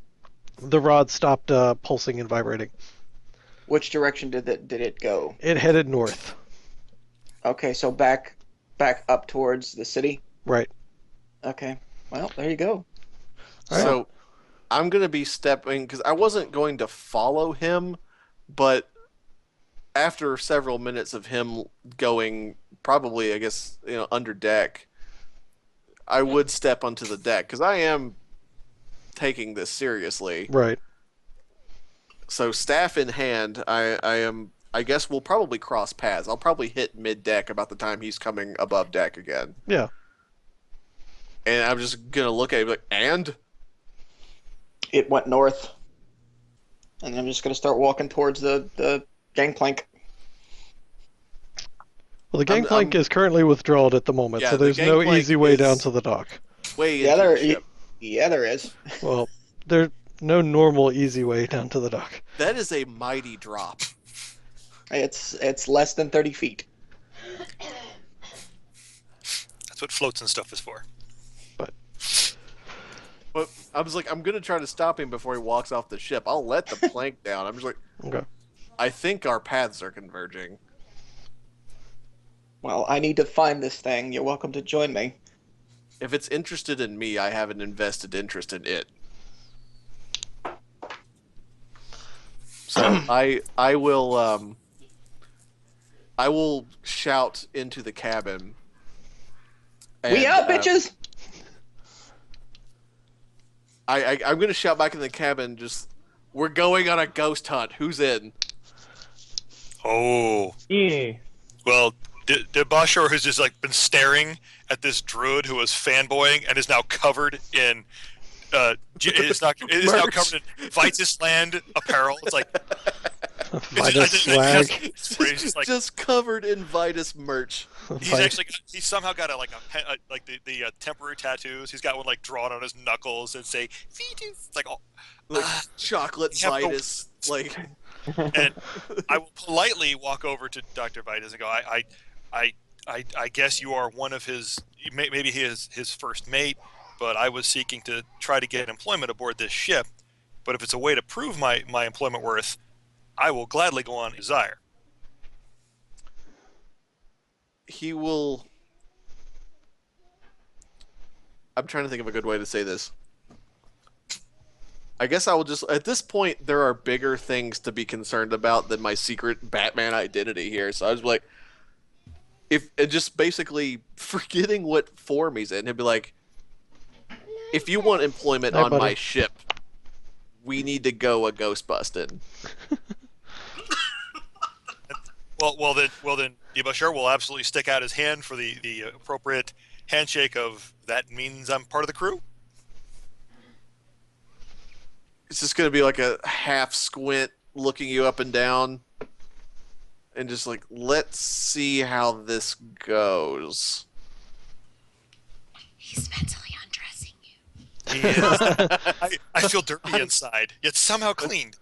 rod stopped pulsing and vibrating. Which direction did it go? It headed north. Okay, so back up towards the city. Right. Okay. Well, there you go. All right. so I'm gonna be stepping, because I wasn't going to follow him, but after several minutes of him going, probably, I guess, under deck, I would step onto the deck, because I am taking this seriously. Right. So staff in hand, I guess we'll probably cross paths. I'll probably hit mid deck about the time he's coming above deck again. Yeah. And I'm just gonna look at him like, and It went north, and I'm just gonna start walking towards the gangplank. Well, the I'm- gangplank is currently withdrawn at the moment, Yeah, so the there's no gangplank easy way down is- to the dock. way Yeah, into there, the ship. yeah, there is. Well, there's no normal easy way down to the dock. That is a mighty drop. It's less than 30 feet. That's what floats and stuff is for. But I was like, I'm gonna try to stop him before he walks off the ship. I'll let the plank down. I'm just like, Okay. I think our paths are converging. Well, I need to find this thing. You're welcome to join me. If it's interested in me, I have an invested interest in it. So I will shout into the cabin. We out, bitches! I'm gonna shout back in the cabin. Just, we're going on a ghost hunt. Who's in? Oh, Yeah. well, Debashor has just like been staring at this druid who was fanboying and is now covered in. It is now covered in Vitus Land apparel. It's like Vitus swag. Just covered in Vitus merch. He's somehow got the temporary tattoos. He's got one like drawn on his knuckles and say Vitus. It's like chocolate Vitus. Like, and I will politely walk over to Dr. Vitus and go, I guess you are one of his, maybe he is his first mate, but I was seeking to try to get employment aboard this ship. But if it's a way to prove my employment worth, I will gladly go on desire. He will. I'm trying to think of a good way to say this. I guess I will just, at this point, there are bigger things to be concerned about than my secret Batman identity here. So I was like, just basically forgetting what form he's in, he'd be like, if you want employment Hey, on buddy. my ship, we need to go a ghost busting. Well then, Debashir will absolutely stick out his hand for the appropriate handshake of that means I'm part of the crew. It's just going to be like a half squint looking you up and down. And just like, let's see how this goes. He's mentally undressing you. He is. I feel dirty inside, yet somehow cleaned.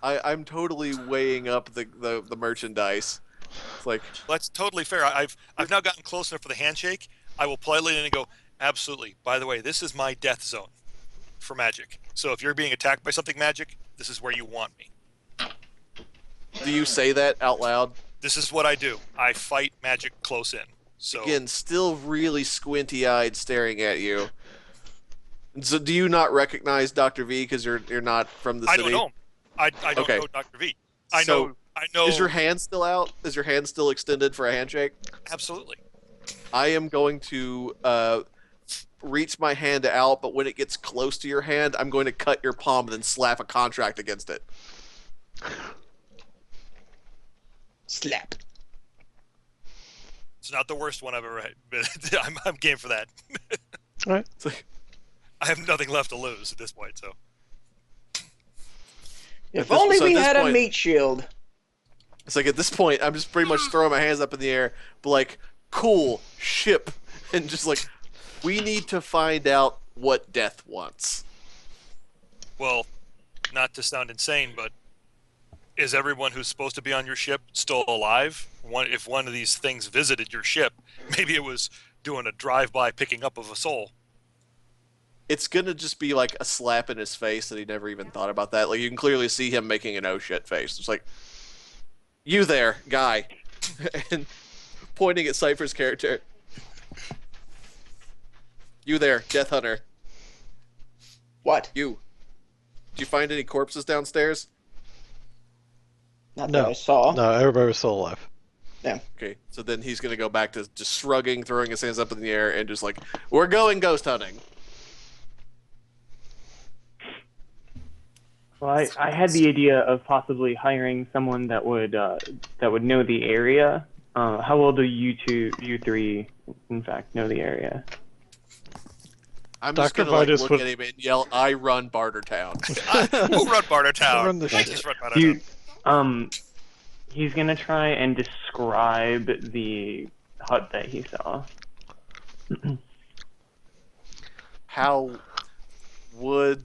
I'm totally weighing up the merchandise. It's like, That's totally fair. I've now gotten close enough for the handshake. I will politely and go, absolutely. By the way, this is my death zone for magic. So if you're being attacked by something magic, this is where you want me. do you say that out loud? This is what I do. I fight magic close in. So Again, still really squinty-eyed staring at you. So do you not recognize Dr. V because you're not from the I city? don't know. I don't Okay. know Dr. V. I So, know. Is your hand still out? Is your hand still extended for a handshake? Absolutely. I am going to reach my hand out, but when it gets close to your hand, I'm going to cut your palm and then slap a contract against it. Slap. It's not the worst one I've ever had, but I'm game for that. Alright. It's like, I have nothing left to lose at this point, so. If this- only so at we this had a point- meat shield. it's like at this point, I'm just pretty much throwing my hands up in the air, but like, cool, ship, and just like, we need to find out what Death wants. Well, not to sound insane, but is everyone who's supposed to be on your ship still alive? If one of these things visited your ship, maybe it was doing a drive-by picking up of a soul. It's gonna just be like a slap in his face that he never even thought about that. Like, you can clearly see him making an oh shit face. It's like, you there, guy, and pointing at Cypher's character. You there, Death Hunter. What? You. Did you find any corpses downstairs? Not No. that I saw. No, everybody was still alive. Okay, so then he's gonna go back to just shrugging, throwing his hands up in the air, and just like, we're going ghost hunting. Well, I had the idea of possibly hiring someone that would know the area. How well do you three, in fact, know the area? I'm just Dr. gonna like, Vitus look would- at him and yell, I run Bartertown. Who run Bartertown? Run the I ship. just run You, Bartertown. he's gonna try and describe the hut that he saw. How would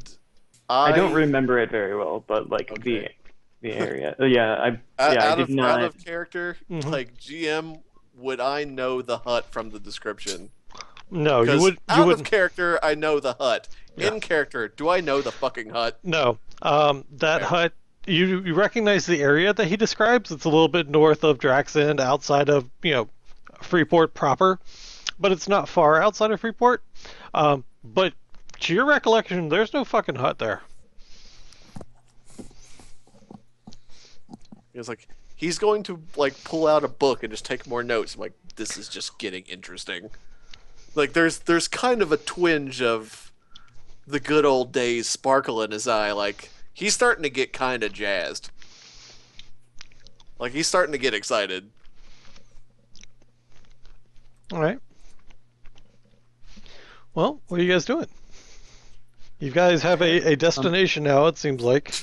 I don't remember it very well, but like Okay. the area. Yeah, I out did of not. out of character, Mhm. like GM, would I know the hut from the description? No, you 'Cause would. You out of wouldn't. character, I know the hut. Yeah. In character, do I know the fucking hut? No. That Okay. hut you recognize the area that he describes. It's a little bit north of Draxend, outside of Freeport proper, but it's not far outside of Freeport. But to your recollection, there's no fucking hut there. It's like he's going to like pull out a book and just take more notes. I'm like, this is just getting interesting. Like there's kind of a twinge of the good old days sparkle in his eye. Like he's starting to get kind of jazzed. Like he's starting to get excited. All right. Well, what are you guys doing? You guys have a destination now, it seems like.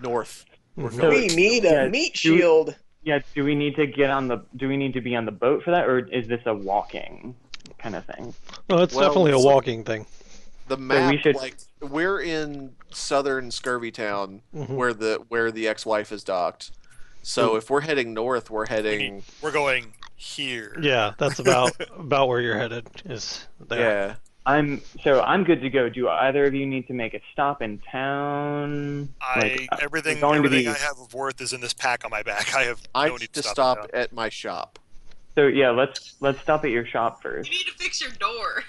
North. We're Mhm. going We to- need Yeah, a meat do- shield. Yeah. Do we need to be on the boat for that, or is this a walking kind of thing? No, it's Well, definitely a it's like- walking thing. The map, should- like we're in southern Scurvy Town, Mhm. where the ex-wife is docked. So if we're heading north, we're heading. We're going here. Yeah, that's about where you're headed. Is there? Yeah. I'm good to go. Do either of you need to make a stop in town? Everything going to everything be- I have of worth is in this pack on my back. I have I no need need to stop stop at my shop. So yeah, let's stop at your shop first. You need to fix your door.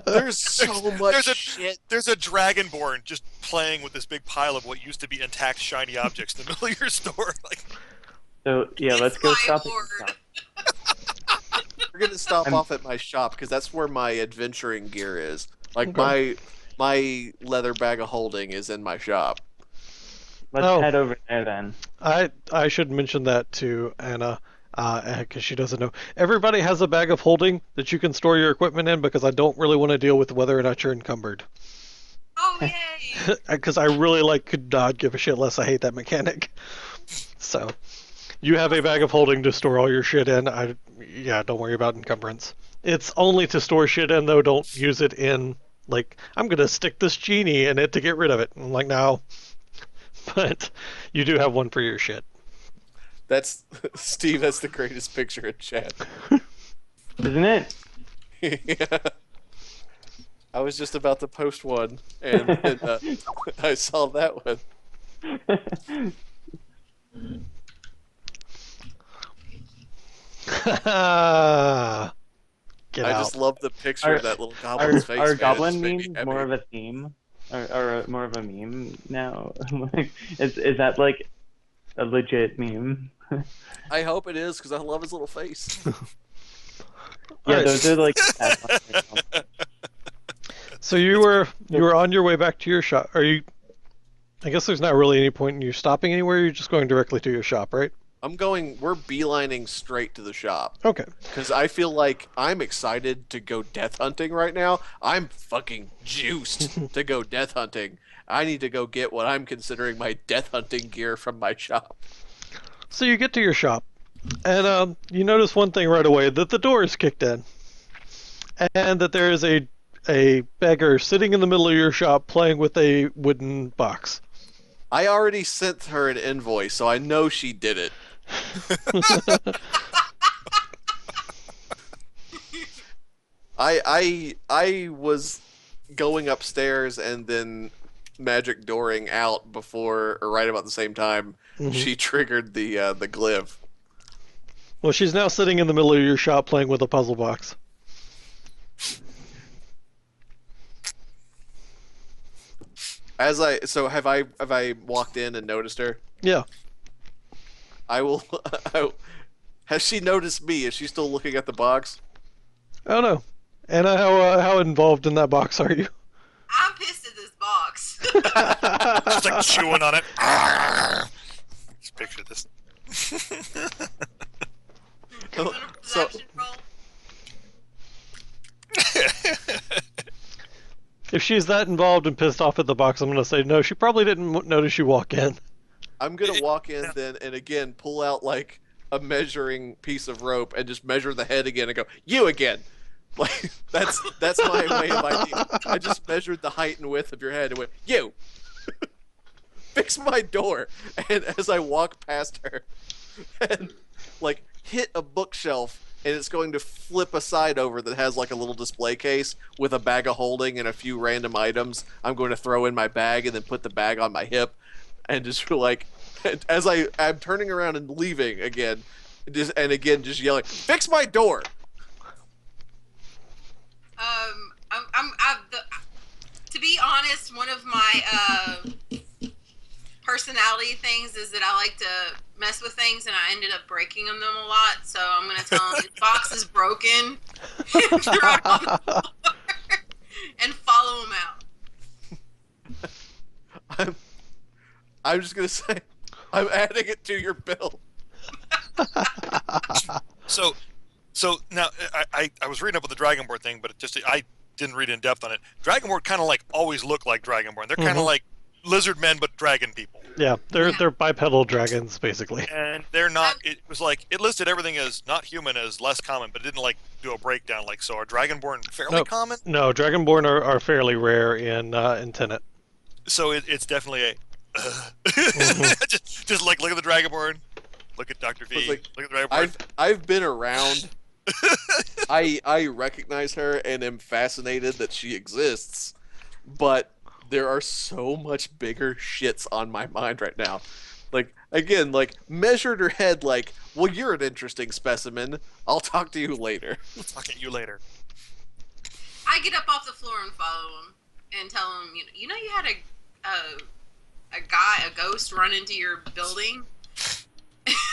There's so much there's a- shit. There's a dragonborn just playing with this big pile of what used to be intact shiny objects in the middle of your store. Like, So yeah, It's let's go my stop at your lord. shop. We're gonna stop I'm- off at my shop because that's where my adventuring gear is. Like Okay. my leather bag of holding is in my shop. Let's Oh. head over there then. I should mention that to Anna, because she doesn't know. Everybody has a bag of holding that you can store your equipment in, because I don't really want to deal with whether or not you're encumbered. Oh yay! Because I really could not give a shit less. I hate that mechanic. So, you have a bag of holding to store all your shit in. Don't worry about encumbrance. It's only to store shit in, though. Don't use it in, like, I'm gonna stick this genie in it to get rid of it. I'm like, no. But you do have one for your shit. That's Steve. That's the greatest picture in chat. Isn't it? Yeah. I was just about to post one, and then, I saw that one. Get I out. just love the picture of that little Are, goblin's face. are man. It goblin just made me memes happy. more of a theme, or more of a meme now? Like, is that like a legit meme? I hope it is because I love his little face. Yeah, Alright. those are like. So you were on your way back to your shop. Are you? I guess there's not really any point in you stopping anywhere. You're just going directly to your shop, right? We're beelining straight to the shop Okay. because I feel like I'm excited to go death hunting right now. I'm fucking juiced to go death hunting. I need to go get what I'm considering my death hunting gear from my shop. So you get to your shop, and you notice one thing right away: that the door is kicked in, and that there is a beggar sitting in the middle of your shop playing with a wooden box. I already sent her an invoice, so I know she did it. I was going upstairs and then magic dooring out before, or right about the same time, Mhm. she triggered the glyph. Well, she's now sitting in the middle of your shop playing with a puzzle box. Have I walked in and noticed her? Yeah. I will. Has she noticed me? Is she still looking at the box? Oh no. Anna, how involved in that box are you? I'm pissed at this box. just like chewing on it. Just picture this. Little So- perception roll. If she's that involved and pissed off at the box, I'm going to say no. She probably didn't notice you walk in. I'm gonna walk in then and again pull out like a measuring piece of rope and just measure the head again and go, you again. Like that's my way of ID. I just measured the height and width of your head and went, you fix my door. And as I walk past her and like hit a bookshelf and it's going to flip a side over that has like a little display case with a bag of holding and a few random items. I'm going to throw in my bag and then put the bag on my hip, and just like as I'm turning around and leaving again, just yelling, "Fix my door!" To be honest, one of my personality things is that I like to mess with things, and I ended up breaking them a lot. So I'm gonna tell him this box is broken, and throw it on the floor, and follow him out. I'm just gonna say, I'm adding it to your bill. So now I was reading up on the Dragonborn thing, but I didn't read in depth on it. Dragonborn kind of like always look like Dragonborn. They're kind of like lizard men, but dragon people. Yeah, they're bipedal dragons basically. And they're not. It was like it listed everything as not human as less common, but it didn't like do a breakdown. Like, so are Dragonborn fairly common? No, Dragonborn are fairly rare in Tenet. So it's definitely a. just like look at the Dragonborn, look at Dr. V, Like, look at the Dragonborn. I've been around. I recognize her and am fascinated that she exists, but there are so much bigger shits on my mind right now. Like, again, like, measured her head like, well, you're an interesting specimen. I'll talk to you later. I'll talk at you later. I get up off the floor and follow him and tell him, you know, you had a ghost run into your building.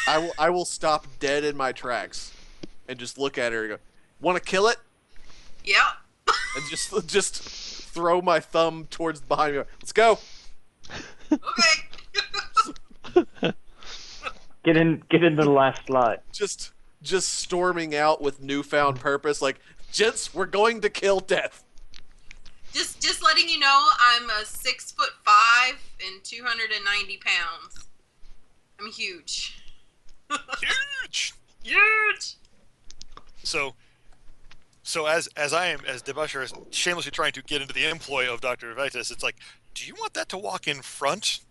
I will stop dead in my tracks and just look at her and go, want to kill it? Yep. And just throw my thumb towards behind me. Let's go. Okay. Get into the last slot. Just storming out with newfound purpose, like, gents, we're going to kill death. Just letting you know, I'm a 6'5" and 290 pounds. I'm huge. Huge. So as Debusher is shamelessly trying to get into the employ of Dr. Vitus, it's like, do you want that to walk in front?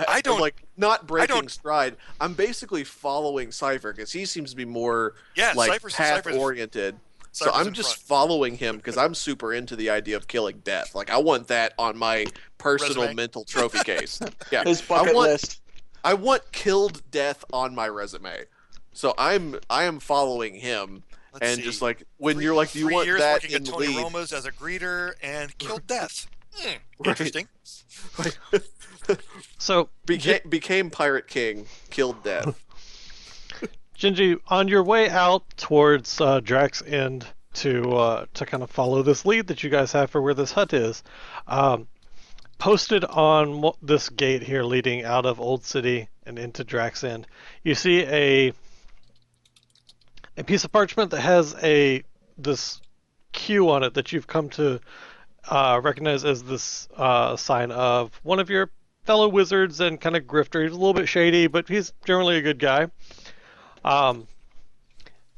I don't like not breaking stride. I'm basically following Cypher because he seems to be more path oriented. So I'm just following him because I'm super into the idea of killing death. Like, I want that on my personal resume. Mental trophy case. Yeah, His bucket list. I want killed death on my resume. So I am following him. Let's see. Just like when you're like, do you want years that working in at Tony lead? Roma's as a greeter and killed death. Right. Interesting. So became Pirate King, killed death. Gingy, on your way out towards Drax End to kind of follow this lead that you guys have for where this hut is, posted on this gate here leading out of Old City and into Drax End, you see a piece of parchment that has this Q on it that you've come to recognize as this sign of one of your fellow wizards and kind of grifter. He's a little bit shady, but he's generally a good guy. And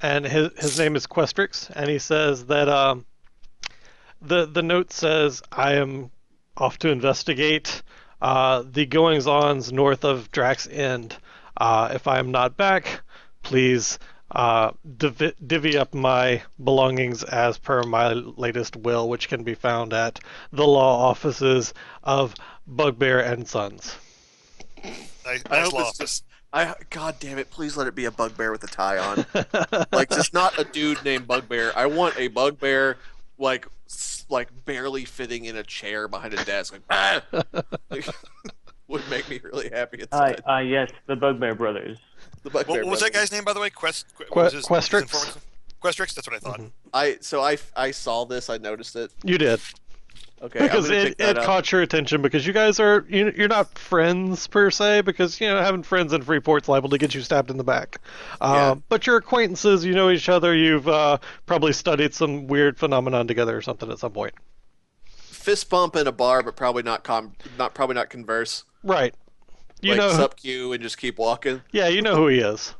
his name is Questrix, and he says that the note says, I am off to investigate the goings-ons north of Drax End. If I am not back, please divvy up my belongings as per my latest will, which can be found at the law offices of Bugbear and Sons. Nice law office. God damn it! Please let it be a bugbear with a tie on. Like, just not a dude named Bugbear. I want a bugbear, like barely fitting in a chair behind a desk. Like, would make me really happy inside. Yes, the Bugbear Brothers. The Bugbear What was that brothers. guy's name, by the way? Questrix. Questrix. That's what I thought. I saw this. I noticed it. You did. Okay, Because I'm gonna it pick that up. caught your attention because you guys are you're not friends per se, because having friends in Freeport's liable to get you stabbed in the back. Yeah. But you're acquaintances, you know each other. You've probably studied some weird phenomenon together or something at some point. Fist bump in a bar, but probably not converse. Right. You Like, know. sup Q and just keep walking. Yeah, you know who he is.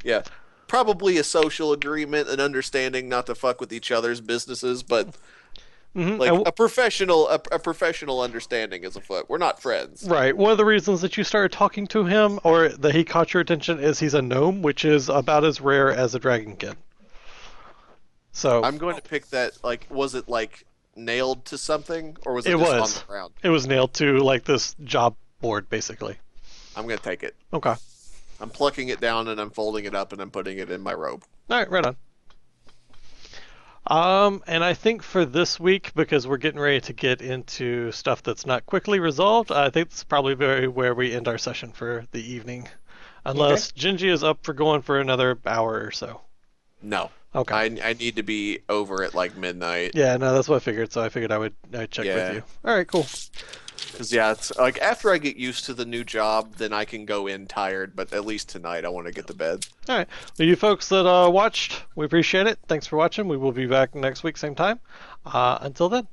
Yeah, probably a social agreement and understanding not to fuck with each other's businesses, but Mhm, Like and a professional understanding is afoot. We're not friends. right. One of the reasons that you started talking to him, or that he caught your attention, is he's a gnome, which is about as rare as a dragonkin. So I'm going to pick that. Like, was it like nailed to something, or was it It just was. on the ground? it was nailed to like this job board, basically. I'm going to take it. Okay. I'm plucking it down and I'm folding it up and I'm putting it in my robe. All right, right on. And I think for this week, because we're getting ready to get into stuff that's not quickly resolved, I think it's probably where we end our session for the evening. Unless Gingy is up for going for another hour or so. No. Okay. I need to be over at like midnight. Yeah, no, that's what I figured, so I figured I'd check Yeah. with you. All right, cool. Because, yeah, it's like after I get used to the new job, then I can go in tired. But at least tonight, I want to get to bed. All right. Well, you folks that watched, we appreciate it. Thanks for watching. We will be back next week, same time. Until then.